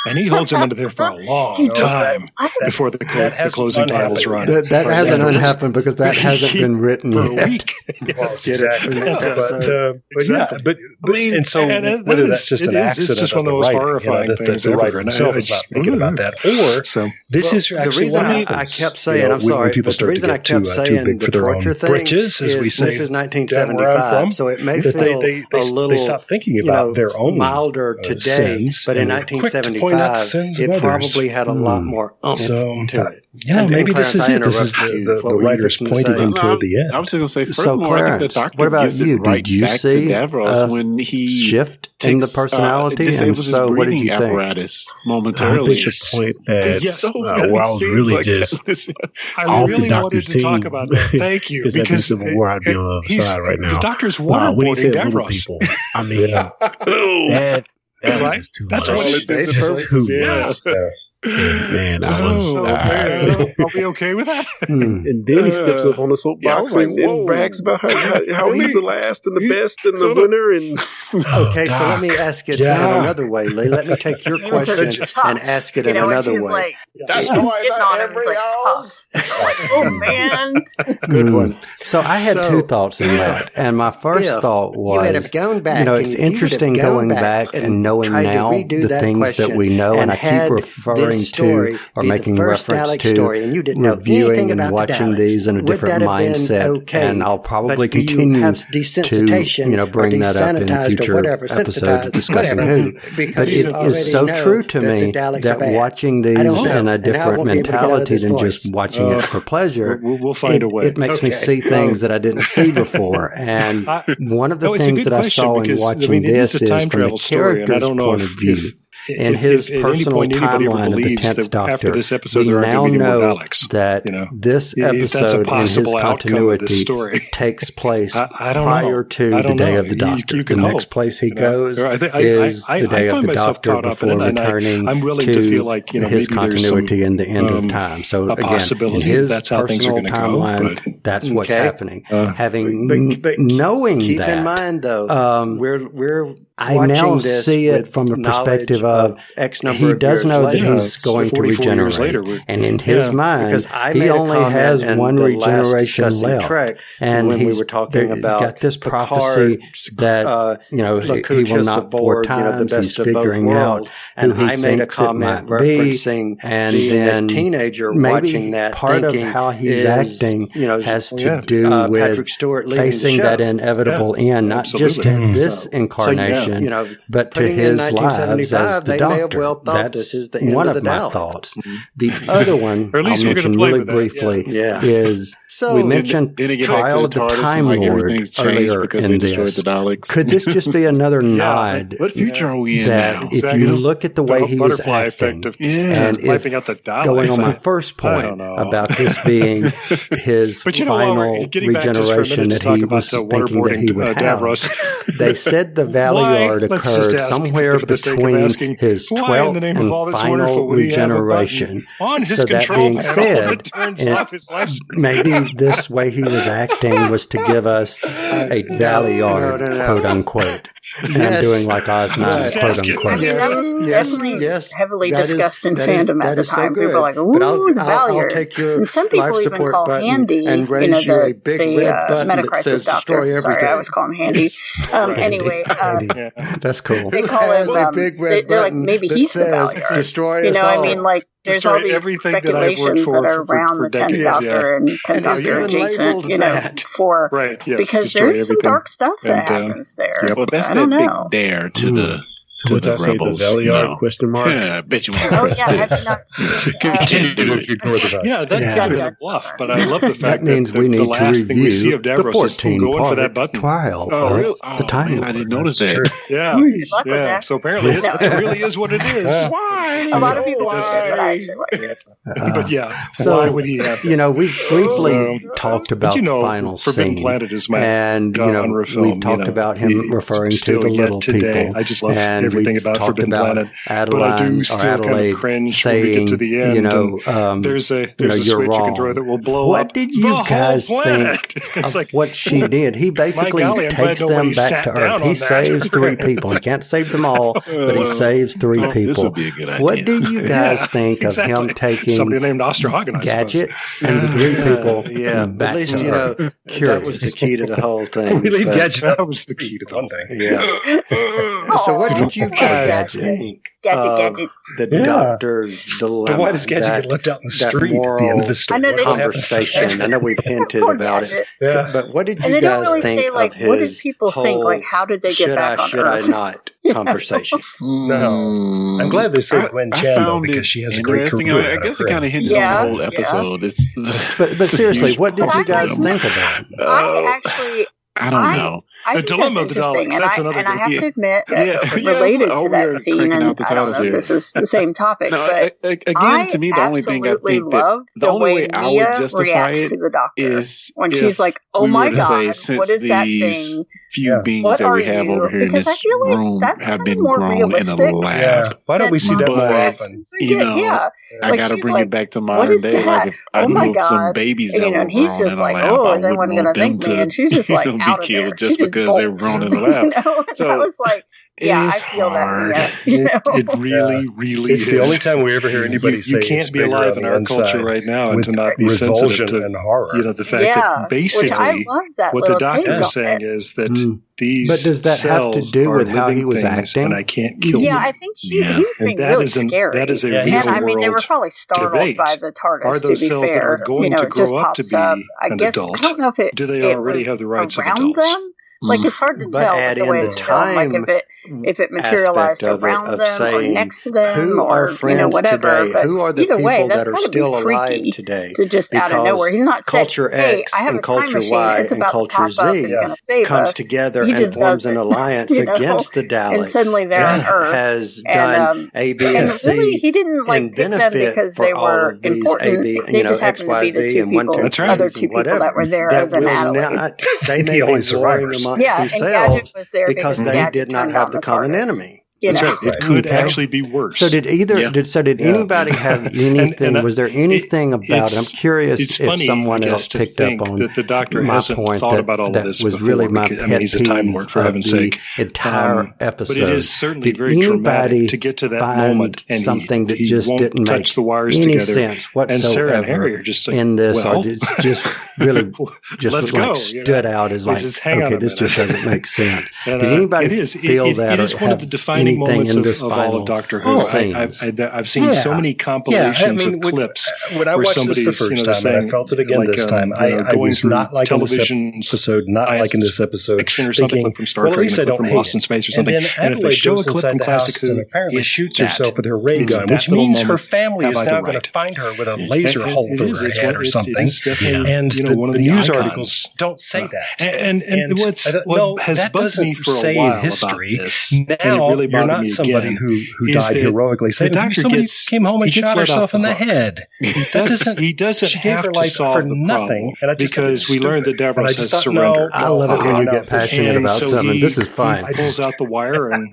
And he holds him under there for a long time before the closing titles run. That hasn't happened because that hasn't been written for yet. a week. Exactly. And so whether that's just an accident, it's just one of the most horrifying things the writer himself is not thinking about that, or this is actually the reason I kept saying, I'm sorry, but the reason I kept saying the torture thing britches, as we say, this is 1975, so it may feel a little, they stop thinking about their own milder today, but in 1975, it probably had a lot more to it. Yeah, maybe this is it. This is the writer's pointing him toward the end. I was going to say, so Clarence, what about you? Did you see when he shift in the personality? And so, what did you think? Momentarily. I think the point that where I was really just off the doctor's team. Talk about that. Thank you. Because Civil War, I'd be on the other side right now. The doctor's waterboarding when he said little Davros. people, I mean, that was just too much. That's what it is. Man, I was. Are we okay with that? And then he steps up on the soapbox and brags about how he's the last and the best and the winner. And okay, so let me ask it in another way, Lee. Let me take your question and ask it in another way. Like, that's why tough. Oh man, good one. So I had two thoughts in that, and my first thought was, going back, it's interesting going back and knowing now the things that we know, and I keep referring to or making reference to reviewing and watching these in a different mindset, and I'll probably continue to bring that up in future episodes discussing Who. But it is so true to me that watching these in a different mentality than just watching it for pleasure, we'll find a way. It makes me see things that I didn't see before, and one of the things that I saw in watching this is from the character's point of view. In his personal timeline of the 10th Doctor, we now know that this episode in his continuity takes place prior to the Day of the Doctor. The next place he goes is the Day of the Doctor before returning to his continuity in the end of time. So again, in his personal timeline, that's what's happening. Knowing keep that, in mind though, I now see it from the perspective of X number he of does years know later, that he's going to regenerate. And in his mind, he only has one regeneration left. And when we were talking about got this prophecy that, he will not 4 times. He's figuring out who he thinks it might be. And then teenager maybe part of how he's acting has to do with facing that inevitable end, not just in this incarnation, but to his lives as the Doctor. That's one of my thoughts. The other one I'll mention really briefly is we mentioned Trial of the Time Lord earlier in this. Could this just be another nod what future are we in that now? if you look at the way he was acting, and if going on my first point about this being his final regeneration that he was thinking that he would have, they said the Valley occurred somewhere between his 12th and final regeneration. So that being said, maybe this way he was acting was to give us a Valley-Yard, quote unquote. And I'm doing like Oz9, quote unquote. I mean, that was definitely heavily discussed in fandom at the time. People were like, ooh, the Valley-Yard. And some people even call Handy, the Metacrisis Doctor. Sorry, I always call him Handy. Anyway. That's cool. They call him, they're like, maybe he's the Valley-Yard. I mean, like, there's all these speculations that are around the 10th Doctor and 10th Doctor adjacent, because there's some dark stuff that happens there. Yeah, but that's that big dare to the to the Rebels. The Valley-Yard question mark? Yeah, I bet you want to press have you not seen Yeah, that's kind of a bluff, but I love the fact that means we need to review the 14-part trial of the Time Lord. I didn't notice that. Yeah. So apparently it really is what it is. Why? A lot of people don't say it, but I actually like it. But yeah, so why would he have that? We briefly talked about the final scene, and we've talked about him referring to the little people, and everything about Forbidden Planet. Adeline, but I do still kind of cringe saying, when we get to the end. There's a switch you can throw that will blow what up did you guys think of what she did? He basically takes them back to Earth. He saves 3 people. He can't save them all, but he saves 3 people. This would be a good idea. What do you guys think of him taking somebody named Osterhagen, Gadget and the 3 people back at least, to Earth? That was the key to the whole thing. We leave Gadget. That was the key to the whole thing. Yeah. So what did you guys think? Gadget. The doctor's dilemma. But why does Gadget get left out in the street at the end of the story? I know conversation. I know we've hinted about it. Yeah. But what did and you they guys don't really think say, like, of his what did people think? Like, how did they get back on Earth? Should I not conversation? No. I'm glad they said Gwen Chan, though, because she has a great career. I guess it kind of hinges on the whole episode. But seriously, what did you guys think of that? I don't know. The dilemma of the Daleks. That's another. And I have to admit, related to that scene, and I don't know if this is the same topic, but again, to me, the only thing I think that the only way I would justify it to the doctor is when she's like, "Oh my God, what is that thing?" Few beings that we have over here in this room have been grown in a lab. Yeah. Why don't we see that more often? I got to bring it back to modern day. Like if I knew some babies that were grown in a lab, he's just like, "Oh, is anyone going to thank me?" And she's just like, out of there. Just because they were grown in the lab. So I was like, yeah, I feel hard. that. It really it's is. the only time we ever hear anybody say you can't be alive in our culture right now and to not be sensitive to and horror. The fact that basically what the doctor is saying is that these but does that have to do with how he was acting? And I can't kill them. I think he was being really scary. That is a real and I mean, they were probably startled by the TARDIS. To be cells fair, that are going to grow up to be an adult? I don't know if it. Do they already have the rights of adults? Them? Like, it's hard to tell the way it's done. Like, if it materialized around them or next to them or, whatever. But who are the either way, people that's that are still alive today? To just out of nowhere. He's not saying, hey, I have a time machine. It's about to pop up. It's going to save us. Comes together and forms an alliance against the Daleks. And suddenly they're on Earth. Has done A, B, and C. And really, he didn't, like, pick them because they were important. They just happened to be the 2 people, other 2 people that were there other than Adelaide. They may be warring amongst themselves because they did not have the common enemy. That's right. It could actually be worse. So did anybody have anything? Was there anything about it? I'm curious if someone else picked up on that the doctor my hasn't point thought about all of this was before, really my pet he's a time lord, for heaven's sake. Entire episode. But it is certainly very traumatic to get to that moment and something that he just won't didn't touch make the wires any together. sense whatsoever. And Sarah and Harry are just like, in this, well, or it's just really let's like go, stood out as like, okay, this just doesn't make sense. And, did anybody feel that? It is one of the defining moments of all of Doctor Who. I've seen so many compilations of clips. When I watched this the first time, and I felt it again this time, I was not liking this episode, not liking this episode. Or something from Star Trek, from Lost in Space or something. And if they show a clip from Classic Who, apparently shoots herself with her ray gun, which means her family is now going to find her with a laser hole through her head or something. And the news articles don't say that. And what has bugged me for a while history, now you're not somebody who died heroically. Somebody came home and shot herself in the head. He doesn't she gave have her to life solve for the nothing. problem because we learned that Davros has surrendered. I love it when you get passionate about something. This is fine. He pulls out the wire and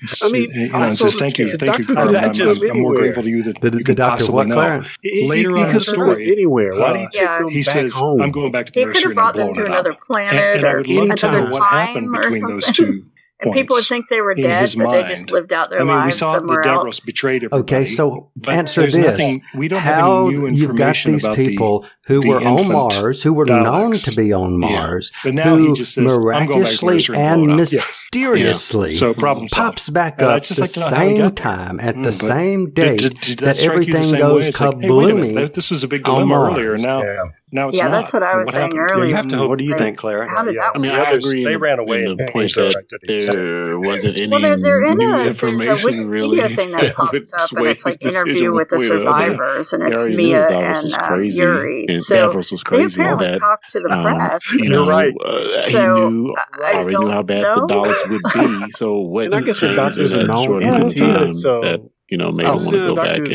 says thank you, Clarence. I'm more grateful to you than you can possibly know. Later on in the story, anywhere. Why do you take her he says, home? I'm going back to the nursery. He could have brought them to another planet or another what happened between those 2. And people would think they were dead, but they just lived out their lives somewhere else. We saw that Davros betrayed everybody. Okay, so answer this. We don't how have any new you've got these people who were on Mars, who were known to be on Mars, who miraculously and mysteriously pops back up the same time at the same date that everything goes kablooming. This was a big dilemma earlier. Now it's not. That's what I was saying earlier. You have to hope. What do you think, Clara? How did that work? I mean, I agree. They ran away in the point that there wasn't any new information there's a Wikipedia thing that pops up, and it's like interview with the survivors, and it's Mia and Yuri. So they apparently talked to the press. You're right. So I already knew how bad the Daleks would be. So what? And I guess the doctor's a known entity, so made them want to go back and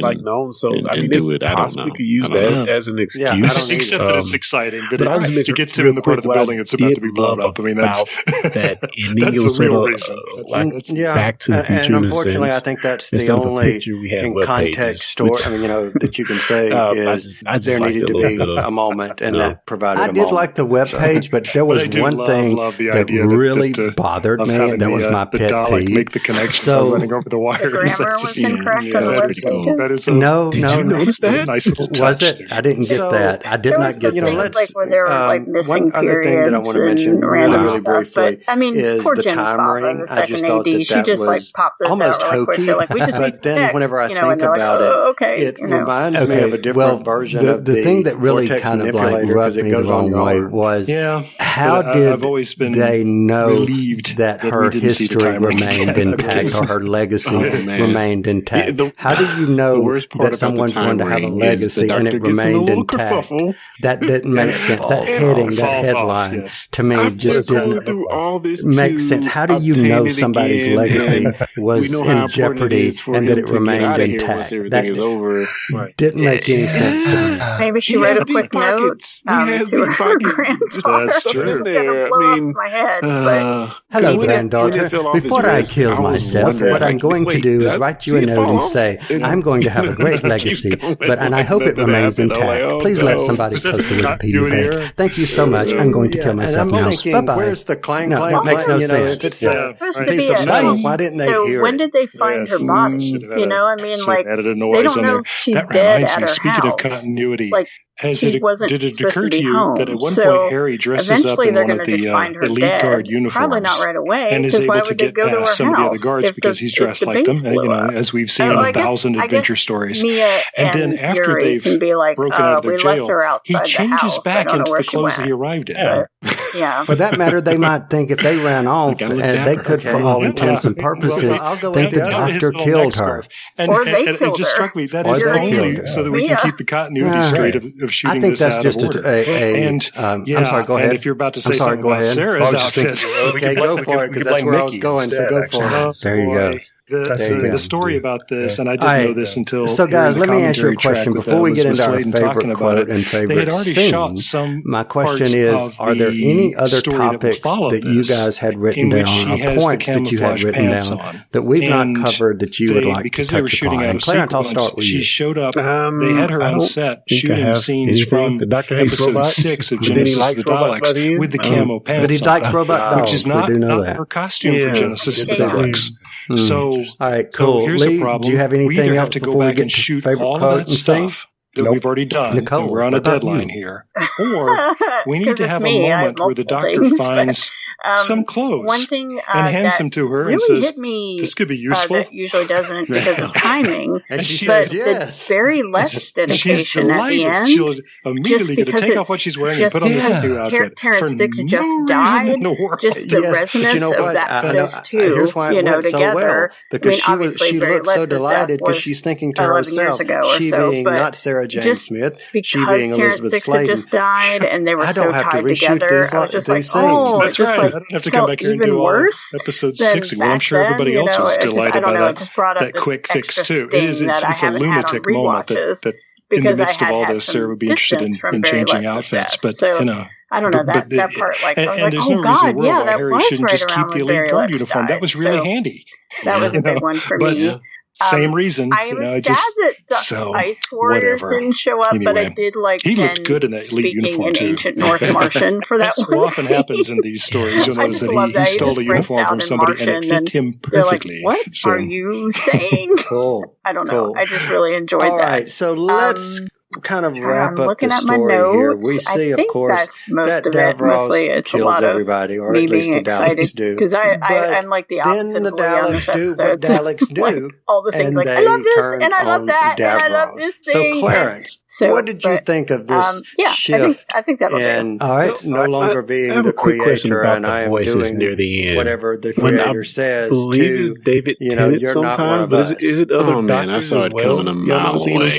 do it. I don't know. Could use that as an excuse. Yeah, except that it's exciting. But it gets him in the part of the building it's about to be blown up. I mean, that's that ending. That's the real reason. Back to the Future. And unfortunately, I think that's the only in context story. I mean, that you can say is there needed to be a moment, and that provided. I did like the web page, but there was one thing that really bothered me. That was my pet peeve. Make the connection. So running over the wires. The grammar was incorrect on the web page. No. Did you notice that? Nice little touch. Was it? I didn't get that. I did not get that. Like where there were missing periods and random stuff. But I mean, poor Jenny Papa, the second AD, she just popped this almost out really quick. Like, we just but then whenever I think about it, it reminds me of a different version of the thing that really kind of rubbed me the wrong way was how did they know that her history remained intact or her legacy remained intact? How do you know that someone's going to have a legacy and it remained intact? That didn't make sense. That heading, that headline, to me just didn't make sense. How do you know somebody's legacy was in jeopardy and that it remained intact? That didn't make any sense to me. Maybe she wrote a quick note to her granddaughter. That's true. My head, but hello, granddaughter. Before I kill myself, what I'm going to do is write you a note and say, I'm going to have a great legacy, and I hope it remains intact. Please let somebody post the Wikipedia page. Thank you so much. I'm going to kill myself now. Bye-bye. Where's the clang? No, that makes no sense. It's supposed to be a metal. Why didn't they hear it? When did they find her body? I mean, they don't know if she's dead at her house. Speaking of continuity, she wasn't did it supposed occur to be to you home. that at one So point Harry dresses up eventually in they're one of going to the find her elite dead. guard uniforms, Probably not right away, and is because why able to would they get go to her past some of the other house guards because he's dressed like them, as we've seen in 1,000 adventure stories. Mia and then after Yuri they've can be like, broken out of their we jail, left her outside he changes the house. back into the clothes that he arrived in. Yeah. For that matter, they might think if they ran off, they could, for all intents and purposes, think the doctor killed her. Or they killed her. It just struck me that is only so that we can keep the continuity straight of shooting this out of order. I'm sorry, go ahead. And if you're about to say something about Sarah's outfit, okay, go for it, because that's where I was going, so go for it. There you go. The story about this, and I didn't know this until. So, guys, let me ask you a question before we get into our favorite quote and favorite scene. My question is: are there any other topics that you guys had written down, or points that you had written down that we've not covered that you would like to touch upon? And Clarence, I'll start with you. She showed up. They had her on set shooting scenes from episode 6 of Genesis of the Daleks with the camo pants. But he likes robot dogs. Which is not her costume for Genesis of the Daleks. So, all right, cool. So here's Lee, the problem. Do you have anything we else have to before go we back get and to shoot favorite all quote of that stuff that we've already done. Nicole, we're on a deadline here. Or we need to have a moment where the doctor finds some clothes one thing, and hands them to her really and says, hit me, this could be useful. That usually doesn't because of timing. And she but says yes. The very less dedication at the end. She'll immediately get to take off what she's wearing and put on this new outfit. Terrence Dix just died. Just the resonance of those two, together. Because she looked so delighted because she's thinking to herself, she being not Sarah Jane Smith, she being Elizabeth Sladen. Just died, and they were so tied together. I was just like, oh, that's right. I don't have to come back here and do all episode 6 again. I'm sure everybody else was delighted by that quick fix too. It's a lunatic moment that in the midst of all this, Sarah would be interested in changing outfits, but I don't know that part. Like, I was like, there's no reason in the world why Harry shouldn't just keep the elite guard uniform. That was really handy. That was a big one for me. Same reason. I was sad that the Ice Warriors didn't show up, but I did like he looked good in that elite uniform too. Ancient North Martian for that one. So often happens in these stories. You'll notice that he stole a uniform from somebody and it fit him perfectly. Like, what are you saying? Cool. I don't know. I just really enjoyed that. All right, so let's kind of wrap up the story here. We see, of course, that Davros kills everybody, or at least the Daleks do. Because I'm like the opposite. Then the Daleks do what Daleks do. All the things like, I love this, and I love that, and I love this thing. So, Clarence, what did you think of this shift? I think that'll do. All right, no longer being the creator, and I am doing near the end. Whatever the creator says. I believe it's David Tennant sometimes, but is it other doctors I saw it coming a mile away.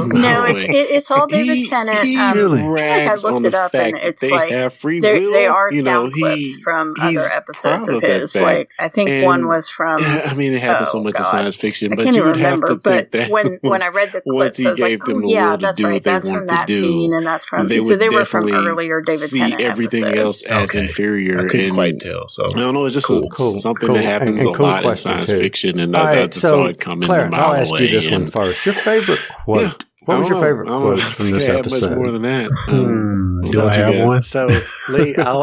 No, it's all David Tennant. I looked it up, and it's like they are sound clips from other episodes of his. Like I think one was from. I mean, it happens so much in science fiction, but I can't you even would remember. have to But think when I read the clips, I was like, oh yeah, that's right. That's from that scene, and that's from. So they were from earlier David Tennant everything episodes. else as inferior. I couldn't quite tell. So I don't know. It's just something that happens a lot in science fiction, and I saw it coming. Clarence, I'll ask you this one first. Your favorite quote? What was your favorite quote from this episode? Much more than that. Do I have one? So, Lee, I'll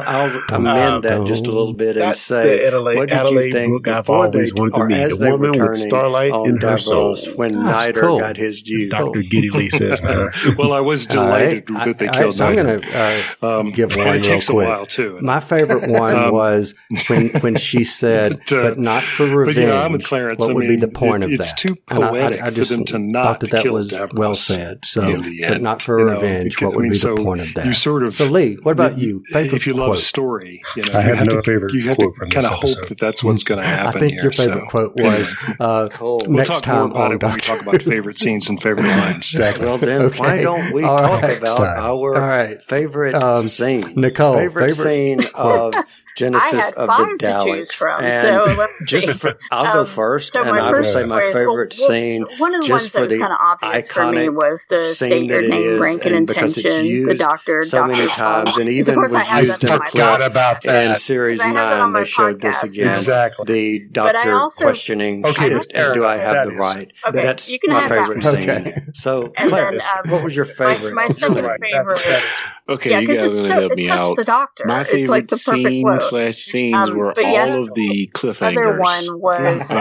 amend that just a little bit and say, what did you think I've always wanted to meet? The woman with starlight in her soul. When Nider got his due. Dr. Giddy Lee says to her. Well, I was delighted that they killed so Nider. I'm going to give one real quick. It takes a while, too. My favorite one was when she said, but not for revenge. But, you know, I'm with Clarence. What would be the point of that? It's too poetic for them to not thought that was well said. So, but not for revenge. What would be the point of that? So, Lee, what about you? Favorite if you love quote? Story, I have no favorite quote from this episode. You have to kind of hope that that's what's going to happen. I think your favorite quote was next time on when we talk about favorite scenes and favorite lines. Exactly. Well, then why don't we talk about our favorite scene? Nicole, favorite scene of Genesis of the Daleks. To choose from, so I'll go first, and I would say my favorite scene. One of the ones that was kind of obvious for me was the state your name, rank, and intention. The doctor, so many times, and even was used in a clip about that. In series 9, they showed this again. Exactly. The doctor questioning, do I have the right? That's my favorite scene. So, Clarence, what was your favorite? My second favorite. Okay, you guys are going to help me out. The doctor. My favorite it's like the perfect quote. Scenes were all of the cliffhangers. Other one was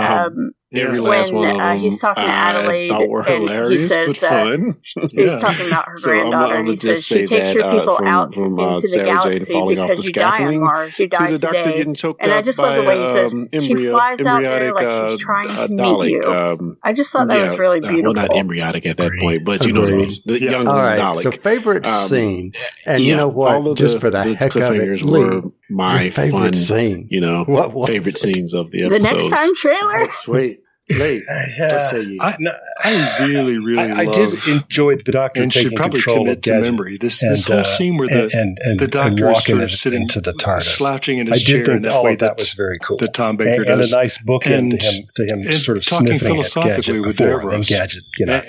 every last one of them, he's talking to Adelaide, and he says he's talking about her granddaughter, and he says she takes your people out into the galaxy because you die on Mars, you die today. And I just love the way he says she flies out there like she's trying to meet you. I just thought that was really beautiful. Well, not embryonic at that point, but you know, the young Dalek. So favorite scene, and you know what? Just for the heck of it, Lee, my favorite scene. You know, favorite scenes of the episode. The next time trailer. Sweet. Lee, I really I did enjoy the doctor taking control of to memory. This whole scene where the doctor is sort of sitting into the TARDIS, slouching in his chair. I did think all of that was very cool. That Tom Baker and does. a nice bookend to him sort of sniffing at Gadget before, and Gadget,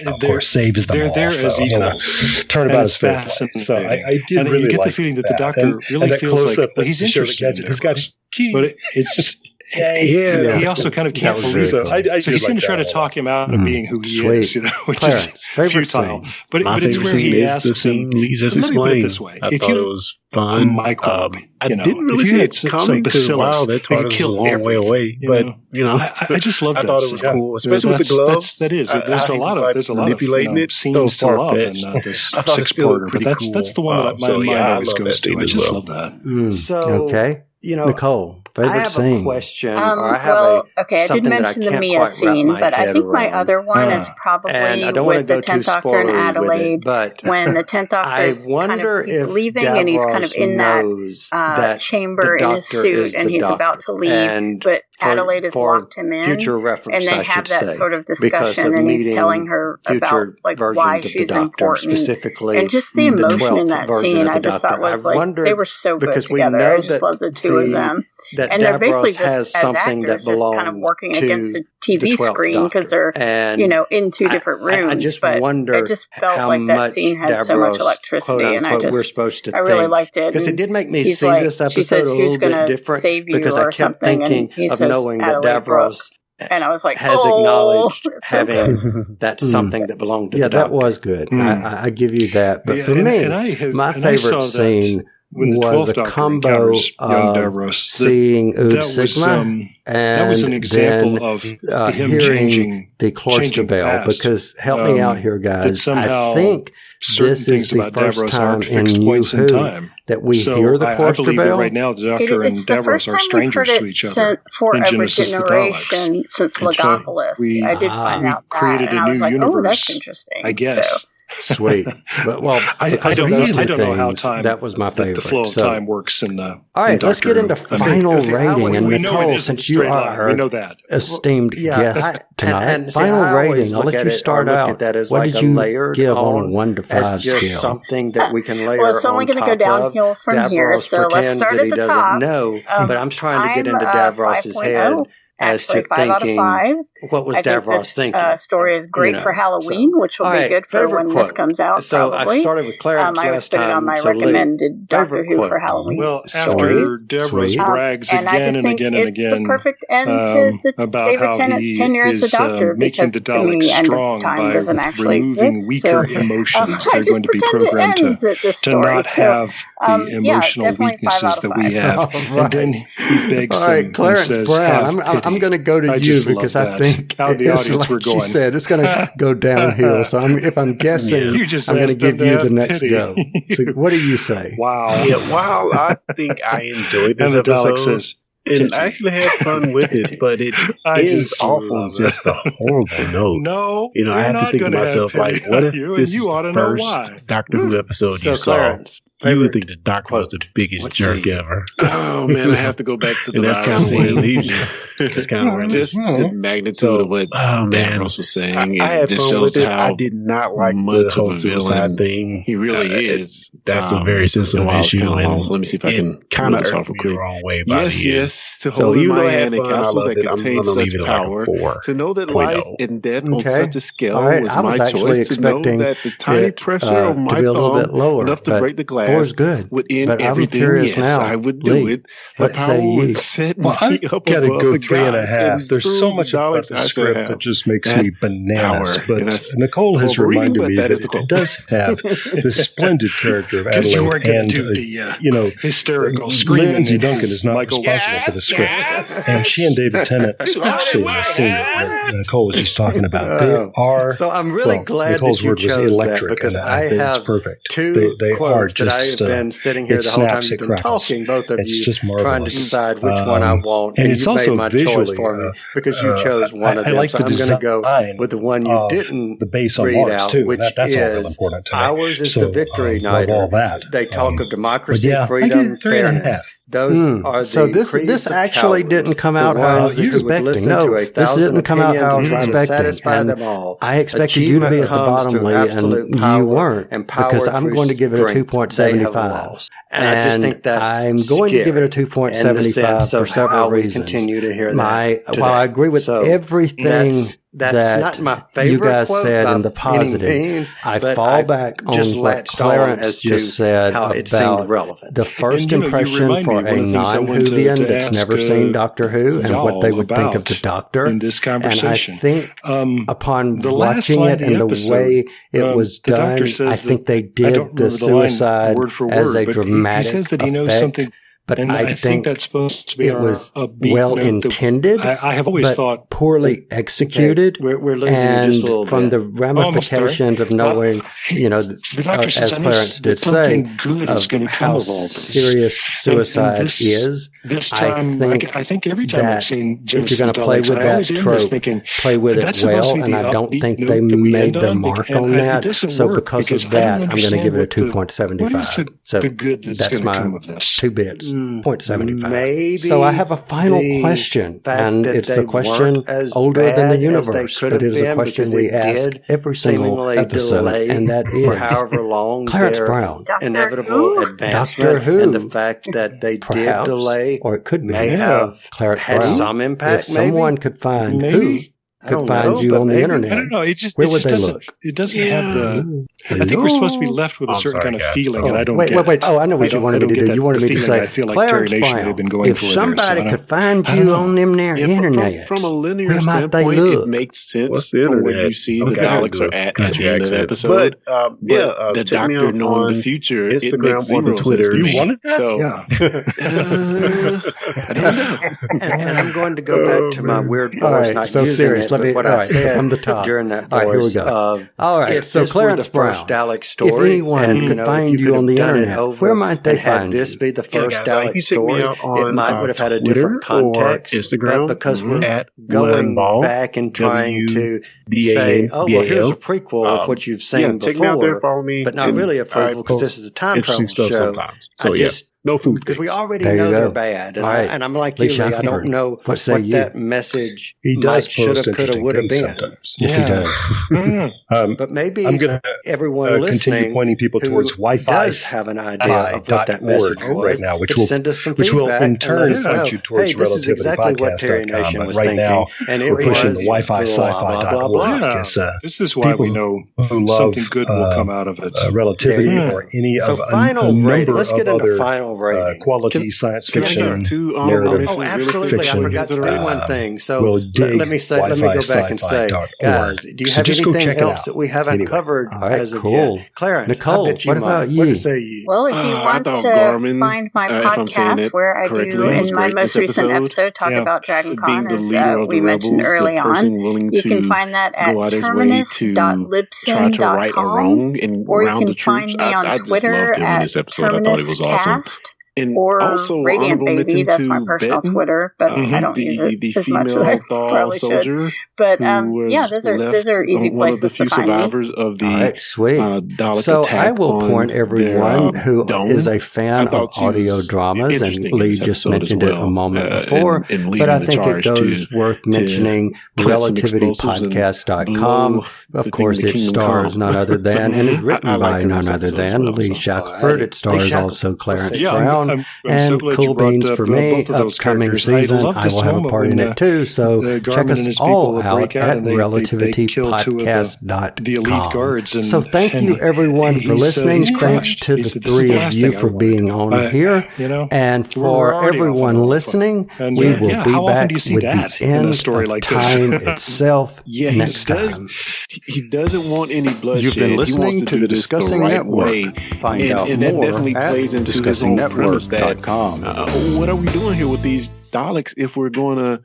of course, saves them all. They're there as equals. Turnabout is fair play. So I did really like that. And you get the feeling that the doctor really feels like he's interested. He's got his key. But it's... he also kind of can't believe it. So he's going to try to talk him out of being who he is, which Clarence, is futile. But it's where he asks him. Let me put it this way: I thought it was fun. I didn't really see it coming because wow, that TARDIS was a long way away. But I just loved that. I thought it was cool, especially with the gloves. There's a lot of manipulating it. Scenes to love in this six-parter. But that's the one that my mind always goes to. I just love that. So okay, Nicole. Favorite scene? I have a question. I did mention the Mia scene, but I think my other one is probably with the 10th Doctor and Adelaide, when the 10th Doctor is he's leaving and he's kind of in that chamber in his suit and he's about to leave, but Adelaide has locked him in, and they have that sort of discussion, and he's telling her about why she's important, and just the emotion in that scene. I just thought was they were so good together. I just love the two of them. And they're basically just, as actors, just kind of working against a TV screen because they're, in two different rooms. But it just felt like that scene had so much electricity, and I really liked it. Because it did make me see this episode a little bit different. Save you because I kept thinking of knowing that Davros and I was like, has acknowledged having that something that belonged to the doctor. That was good. I give you that. But for me, my favorite scene was a combo of seeing Ood Sigma and then hearing the Cloister Bell, because help me out here, guys. I think this is the first time in New Who that we hear the Cloister Bell. Right now, the Doctor and Davros are strangers to each other. For every generation since Logopolis, I did find out that, and I was like, "Oh, that's interesting." I guess. Sweet. But I don't know how time, that was my favorite. The flow of time works in all right, let's get into final rating. And Nicole, since you are our esteemed guest tonight, final rating. I'll let you start out. What did you give on a 1 to 5 scale? Something that we can layer well, it's only going to go downhill from here. So let's start at the top. No, but I'm trying to get into Davros's head. As to 5 out of 5. What was Davros thinking? Story is great for Halloween, which will be good for when this comes out. So probably. I started with Clarence I always put it on my recommended Doctor Who for Halloween. Well, after Davros brags again and again and again, it's the perfect end to the David Tennant's tenure as the Doctor, making the Daleks strong by removing weaker emotions. They're going to be programmed to not have the emotional weaknesses that we have. And then he begs them. All right, Clarence Brown, I'm going to go to you because I think how the audience were going. She said it's going to go downhill. So if I'm guessing, I'm going to give you the next go. So what do you say? Wow. Yeah, wow. I think I enjoyed this episode. And I actually had fun with it, but it is awful, just a horrible note. No, I have to think to myself, like, what if this is the first Doctor Who episode you saw? You would think the Doctor was the biggest jerk ever. Oh man, I have to go back to the. And that's kind of where it leaves you. That's kind of where just the magnitude of what Davros was saying. I had just fun with it. how I did not like the whole suicide thing. He really is. That's a very sensitive issue. And let me see if I can kind of off irked me the wrong way. Yes. To hold in my hand a capsule that contains such power. To know that life and death on such a scale was my choice. To know that the tiny pressure of my thumb enough to break the glass would end everything. Yes, I would do it. The power would set me up got to go 3.5. There's so much about the script that just makes me bananas. But Nicole has reminded me that it does have this splendid character of Adelaide. You weren't going to do the hysterical screaming. Lindsay Duncan is not responsible for the script. And she and David Tennant, especially in the scene that Nicole was just talking about, they are. So I'm really glad Nicole's that you word was chose electric, that because and I think have it's perfect. Two they are quotes that I have been sitting here the whole time you've been talking, both of you, just trying to decide which one I want. And it's you also made my choice for me because you chose one of them. like so I'm going to go with the one you didn't read out, which is Ours is the Victory Night. They talk of democracy, freedom, fairness. Those are so this actually didn't come out how I was expecting. No, this didn't come out how I was expecting. And I expected you to be at the bottom, Lee, and you weren't, because I'm going to give it a 2.75. And I just think I'm going to give it a 2.75 for several reasons. While I agree with everything that you guys said in the positive, I fall back on what Clarence just said about the first impression for a non-Whovian that's never seen Doctor Who and what they would think of the Doctor. In this conversation. And I think upon watching it and the way it was done, I think they did the suicide as a dramatic he says that he knows effect. Something. But and I think that's supposed to be it was well intended. I have always thought poorly executed. We're losing and just a little from bit. the ramifications of knowing, as Clarence did say, of how serious suicide is. This time, I think every time I've seen if you're going to play with that trope, play with it well. And I don't think they made their mark on that. So because of that, I'm going to give it a 2.75. So that's my 2 bits. 0.75. Maybe so I have a final question, and it's the question older than the universe, but it is a question we ask every single episode, and that is for however long Clarence Brown, inevitable advancement, Doctor Who, and the fact that they did delay, or it could be may have Clarence had Brown. some impact. If someone could find who could find you on the internet, I don't know. Where would they look? It doesn't have the. I think we're supposed to be left with a certain kind of feeling, and I don't. Wait! Oh, I know what you wanted me to do. You wanted me to say, Clarence Brown. If somebody could find you on them there internet, from a linear where might they standpoint, look? It makes sense from where you see the Daleks are at the end of the episode. But the Doctor knowing the future, Instagram or the Twitter. You wanted that? I don't know. And I'm going to go back to my weird voice, not so using seriously, what I said from the top during that voice. All right, here we go. All right, so Clarence Brown, Dalek story, if anyone could find you on the internet, where might they find you? This be the first Dalek story, it might would have had a different context, Instagram, but because we're going back and trying to say, oh, well, here's a prequel of what you've seen before, check me out there, follow me, but not really a prequel because this is a time travel show. Sometimes. So no food because we already know they're bad, and I'm like you, Lee, I don't know what that message should have, could have, would have been. Sometimes. Yes, he does. But maybe I'm going everyone listening continue pointing people towards Wi-Fi does have an idea of what that message was right now, which will send us some which will in turn point you towards relativity.podcast.com. But right now, we're pushing the Wi-Fi sci-fi.org. This is why we know something good will come out of it. Relativity or any of a number let's get into final rating. Quality science fiction narrative. Oh, absolutely! I forgot to do one thing. So let me go back and say, guys, do you have anything else that we haven't covered as of yet? Clarence, Nicole, what about you? Well, if you want to find my podcast, where I do in my most recent episode talk about Dragon Con, as we mentioned early on, you can find that at terminus.libsyn.com, or you can find me on Twitter at terminuscast. Or also Radiant Baby, that's my personal Twitter, but I don't use it as much as I probably should. But those are easy places to find me. All right, sweet. So I will point everyone who is a fan of audio dramas, and Lee just mentioned it a moment before, but I think it goes worth mentioning relativitypodcast.com. Of course, it stars none other than, and is written by none other than Lee Shackleford. It stars also Clarence Brown. And cool beans for me. Upcoming season, I will have a part in it too. So check us all out at relativitypodcast.com. So thank you everyone for listening. Thanks to the three of you for being on here. And for everyone listening, we will be back with the end of time itself next time. He doesn't want any bloodshed. You've been listening to the Discussing Network. Find out more at DiscussingNetwork.com. What are we doing here with these Daleks if we're going to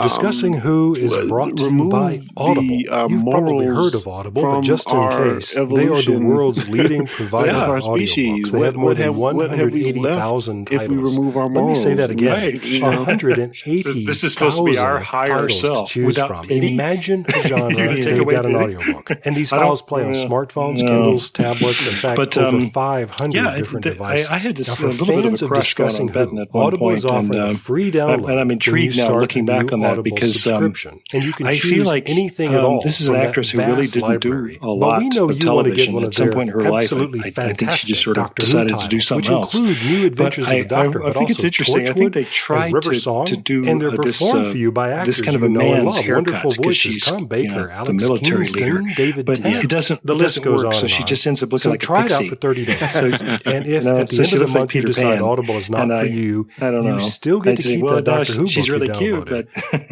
Discussing Who is brought to you by Audible. You've probably heard of Audible, but just in case, they are the world's leading provider of audiobooks. They have more than 180,000 titles. Let me say that again. 180,000 this is supposed to be our higher self. To choose from. Imagine a genre, they've got an audiobook. And these files play on smartphones, Kindles, tablets, in fact, over 500 different devices. I had now, for fans of Discussing Who, Audible is offering a free download. And I'm intrigued now looking back on that because and you can choose anything at all. This is an actress who really didn't do a lot we know of you want to get one at some point in her life. I think she just sort of decided to do something else. Which include New Adventures of the Doctor, but think it's interesting. I think they tried to do and they're performed for you by actors this kind of a man's haircut wonderful voices: Tom Baker, Alex Kingston, David Tennant. The list goes on. So she just ends up looking like a pixie. So try it out for 30 days. And if at the end of the month you decide Audible is not for you, you still get to keep that Doctor Who book. She's really cute, but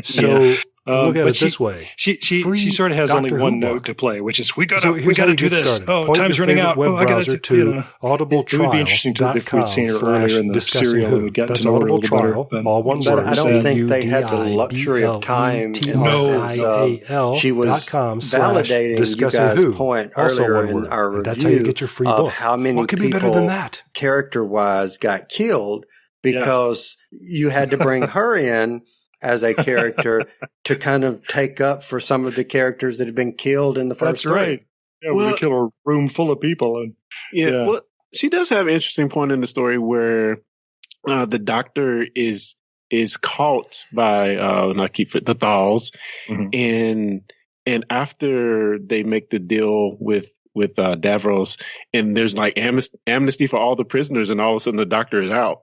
so. Look at it this way. She sort of has only one note to play, which is we gotta do this. Started. Oh, time's running out. Web browser to audibletrial.com. It would be interesting to if we'd seen her earlier in the serial and we got to know her a little better. All one word. I don't think they had the luxury of time. She was validating you guys' point earlier in our review. That's how you get your free book. How many people character-wise got killed because you had to bring her in as a character to kind of take up for some of the characters that had been killed in the first three. That's right. Yeah, we kill a room full of people. And well, she does have an interesting point in the story where the Doctor is caught by the Thals, and after they make the deal with Davros, and there's like amnesty for all the prisoners, and all of a sudden the Doctor is out.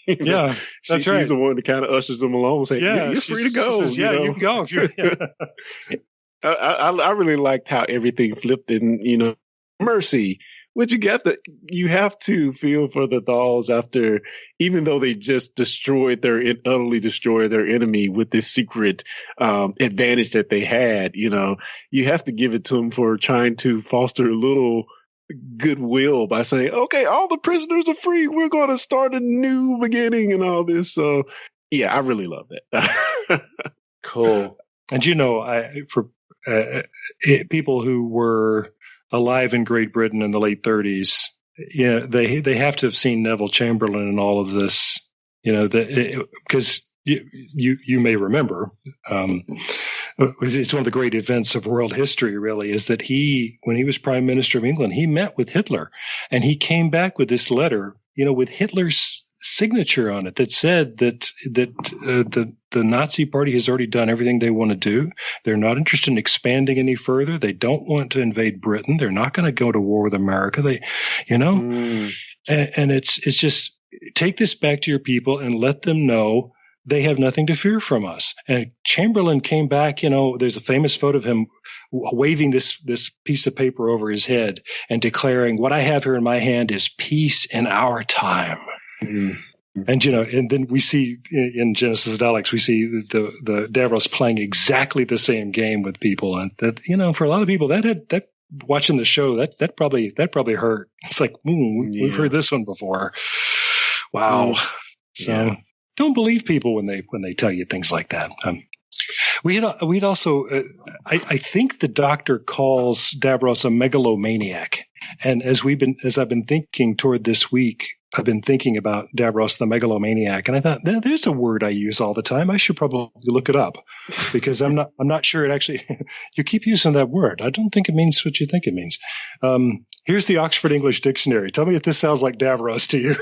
That's right. She's the one that kind of ushers them along and saying, you're free to go. Says, you can go. If you're, I really liked how everything flipped and, mercy. But you have to feel for the Thals after, even though they just utterly destroyed their enemy with this secret advantage that they had, you have to give it to them for trying to foster a little goodwill by saying, okay, all the prisoners are free. We're going to start a new beginning and all this. So, yeah, I really love that. Cool. people who were alive in Great Britain in the late 30s, they have to have seen Neville Chamberlain in all of this, because you may remember, it's one of the great events of world history, really, is that when he was Prime Minister of England, he met with Hitler, and he came back with this letter, with Hitler's signature on it that said that the Nazi Party has already done everything they want to do. They're not interested in expanding any further. They don't want to invade Britain. They're not going to go to war with America. And it's just, take this back to your people and let them know they have nothing to fear from us. And Chamberlain came back, there's a famous photo of him waving this piece of paper over his head and declaring, what I have here in my hand is peace in our time. Mm. And and then we see in Genesis Daleks, we see the Davros playing exactly the same game with people, and that for a lot of people that watching the show that probably hurt. It's like we've heard this one before. Wow. So don't believe people when they tell you things like that. We'd also I think the Doctor calls Davros a megalomaniac, and as I've been thinking toward this week, I've been thinking about Davros the megalomaniac, and I thought there's a word I use all the time. I should probably look it up, because I'm not sure it actually. You keep using that word. I don't think it means what you think it means. Here's the Oxford English Dictionary. Tell me if this sounds like Davros to you.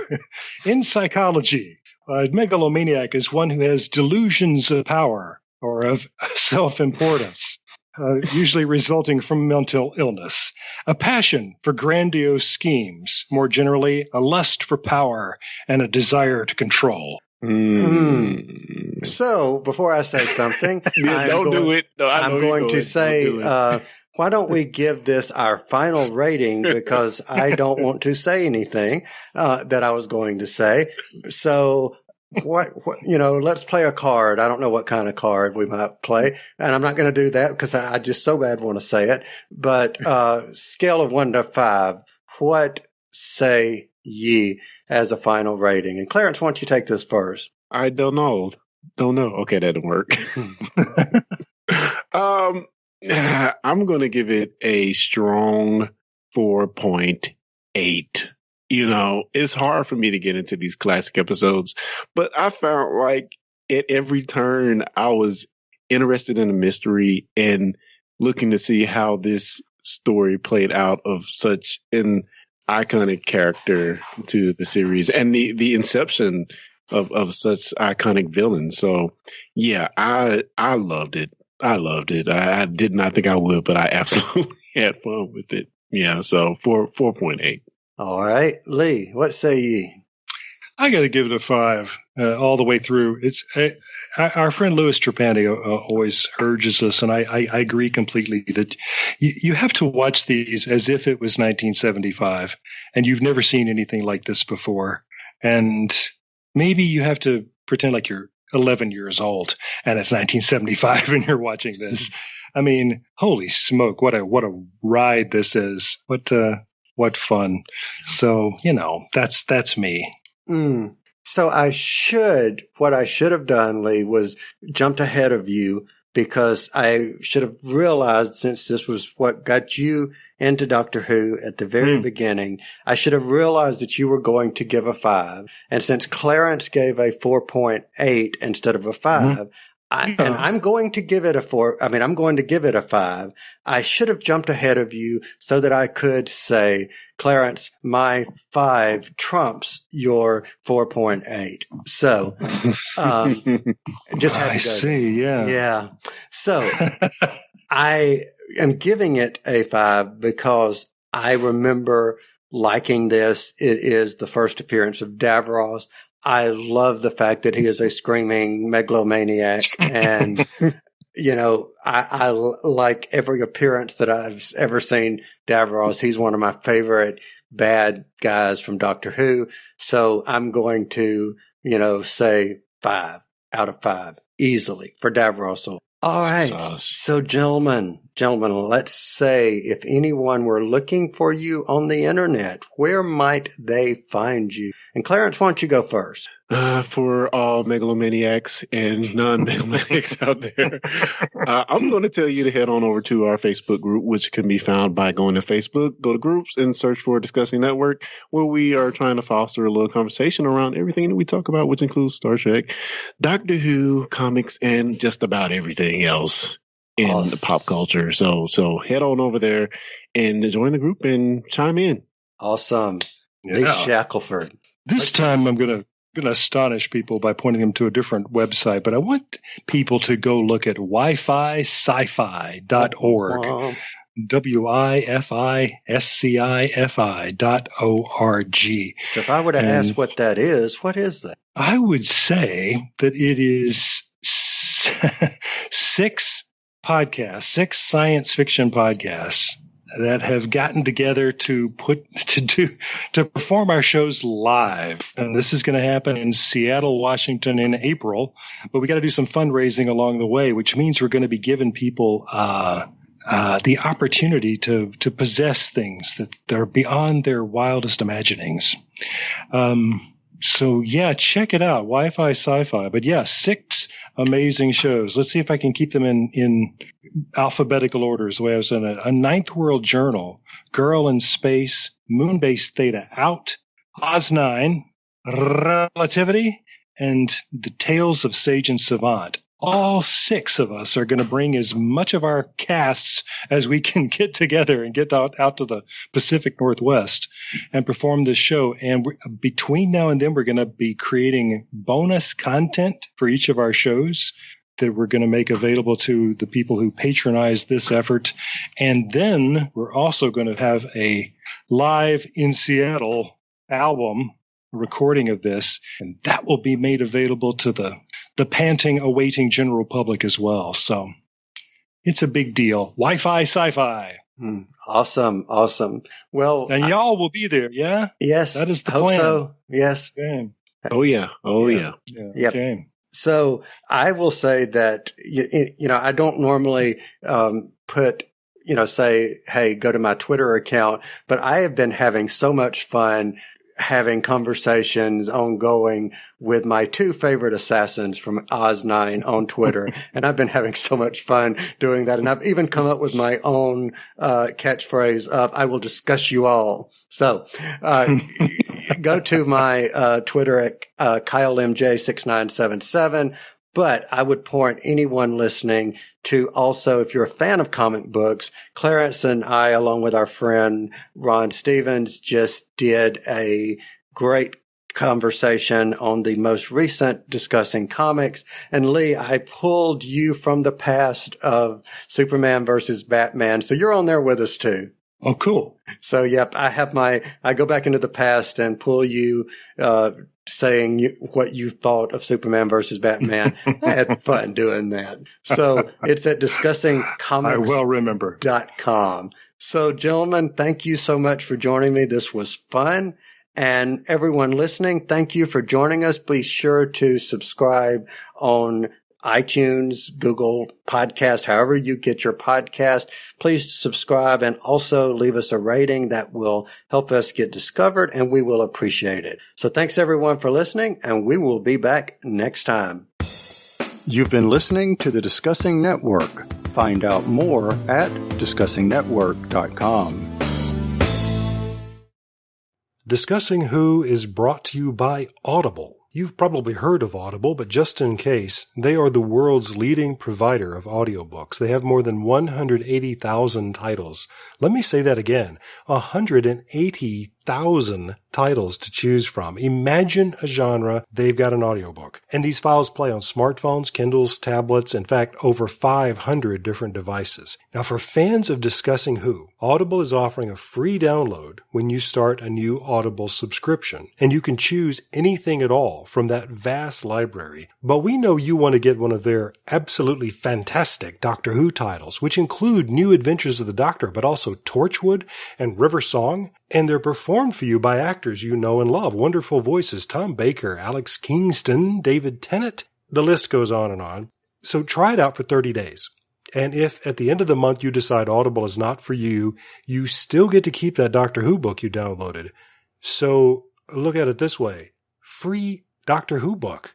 In psychology, a megalomaniac is one who has delusions of power or of self-importance, usually resulting from mental illness, a passion for grandiose schemes, more generally, a lust for power and a desire to control. So, before I say something, I'm going to say, why don't we give this our final rating, because I don't want to say anything that I was going to say. So, let's play a card. I don't know what kind of card we might play, and I'm not going to do that because I just so bad want to say it. But scale of 1 to 5, what say ye as a final rating? And Clarence, why don't you take this first? I don't know. Okay, that didn't work. I'm going to give it a strong 4.8. It's hard for me to get into these classic episodes, but I found like at every turn I was interested in the mystery and looking to see how this story played out of such an iconic character to the series and the inception of such iconic villains. So yeah, I loved it. I did not think I would, but I absolutely had fun with it. Yeah. So 4.8. All right, Lee, what say ye? I got to give it a 5 all the way through. It's our friend Louis Trapani always urges us, and I agree completely that you have to watch these as if it was 1975, and you've never seen anything like this before. And maybe you have to pretend like you're 11 years old and it's 1975 and you're watching this. I mean, holy smoke, what a ride this is. What fun. So, that's me. So what I should have done, Lee, was jumped ahead of you, because I should have realized, since this was what got you into Doctor Who at the very beginning, I should have realized that you were going to give a 5. And since Clarence gave a 4.8 instead of a 5, and I'm going to give it a 4. I mean, I'm going to give it a 5. I should have jumped ahead of you so that I could say, Clarence, my 5 trumps your 4.8. So, just had to go. I see. Yeah. Yeah. So I am giving it a 5 because I remember liking this. It is the first appearance of Davros. I love the fact that he is a screaming megalomaniac, and I like every appearance that I've ever seen Davros. He's one of my favorite bad guys from Doctor Who. So I'm going to, say 5 out of 5 easily for Davros. All right. So gentlemen, let's say if anyone were looking for you on the internet, where might they find you? And Clarence, why don't you go first? for all megalomaniacs and non-megalomaniacs out there. I'm going to tell you to head on over to our Facebook group, which can be found by going to Facebook, go to groups, and search for Discussing Network, where we are trying to foster a little conversation around everything that we talk about, which includes Star Trek, Doctor Who, comics, and just about everything else in the pop culture. So head on over there and join the group and chime in. Awesome. Lee Shackleford. This time I'm going to astonish people by pointing them to a different website, but I want people to go look at WiFiSci-Fi.org. WiFiSci-Fi.org. So if I were to ask what that is, what is that? I would say that it is 6 science fiction podcasts that have gotten together to perform our shows live. And this is going to happen in Seattle, Washington in April, but we got to do some fundraising along the way, which means we're going to be giving people the opportunity to possess things that are beyond their wildest imaginings. So yeah, check it out, Wi-Fi Sci-Fi. But yeah, 6 amazing shows. Let's see if I can keep them in alphabetical orders. The way I was in a Ninth World Journal, Girl in Space, Moonbase Theta Out, Oz9, Relativity, and The Tales of Sage and Savant. All 6 of us are going to bring as much of our casts as we can get together and get out to the Pacific Northwest and perform this show. And between now and then, we're going to be creating bonus content for each of our shows that we're going to make available to the people who patronize this effort. And then we're also going to have a live in Seattle album recording of this, and that will be made available to the panting, awaiting general public as well. So it's a big deal. Wi-Fi Sci-Fi. Awesome. Well, and y'all will be there, yeah? Yes. That is the plan. So. Yes. Okay. Oh, yeah. Yep. Okay. So I will say that, I don't normally say, hey, go to my Twitter account, but I have been having so much fun having conversations ongoing with my 2 favorite assassins from Oz9 on Twitter. And I've been having so much fun doing that. And I've even come up with my own catchphrase of, I will discuss you all. So go to my Twitter at KyleMJ6977. But I would point anyone listening to also, if you're a fan of comic books, Clarence and I, along with our friend Ron Stevens, just did a great conversation on the most recent Discussing Comics. And Lee, I pulled you from the past of Superman versus Batman. So you're on there with us too. Oh, cool. So, yep, I go back into the past and pull you, saying what you thought of Superman versus Batman. I had fun doing that. So it's at discussingcomics.com. I well remember. So, gentlemen, thank you so much for joining me. This was fun. And everyone listening, thank you for joining us. Be sure to subscribe on iTunes, Google Podcast, however you get your podcast. Please subscribe and also leave us a rating that will help us get discovered, and we will appreciate it. So thanks everyone for listening, and we will be back next time. You've been listening to the Discussing Network. Find out more at discussingnetwork.com. Discussing Who is brought to you by Audible. You've probably heard of Audible, but just in case, they are the world's leading provider of audiobooks. They have more than 180,000 titles. Let me say that again. 180,000 titles to choose from. Imagine a genre, they've got an audiobook. And these files play on smartphones, Kindles, tablets, in fact, over 500 different devices. Now, for fans of Discussing Who, Audible is offering a free download when you start a new Audible subscription. And you can choose anything at all from that vast library. But we know you want to get one of their absolutely fantastic Doctor Who titles, which include New Adventures of the Doctor, but also Torchwood and River Song. And they're performed for you by actors you know and love. Wonderful voices, Tom Baker, Alex Kingston, David Tennant. The list goes on and on. So try it out for 30 days. And if at the end of the month you decide Audible is not for you, you still get to keep that Doctor Who book you downloaded. So look at it this way. Free Doctor Who book.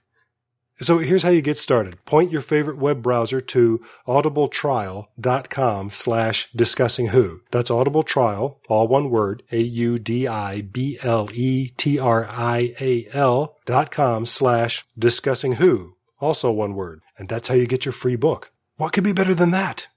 So here's how you get started. Point your favorite web browser to audibletrial.com/discussingwho. That's audibletrial, all one word, audibletrial.com/discussingwho, also one word. And that's how you get your free book. What could be better than that?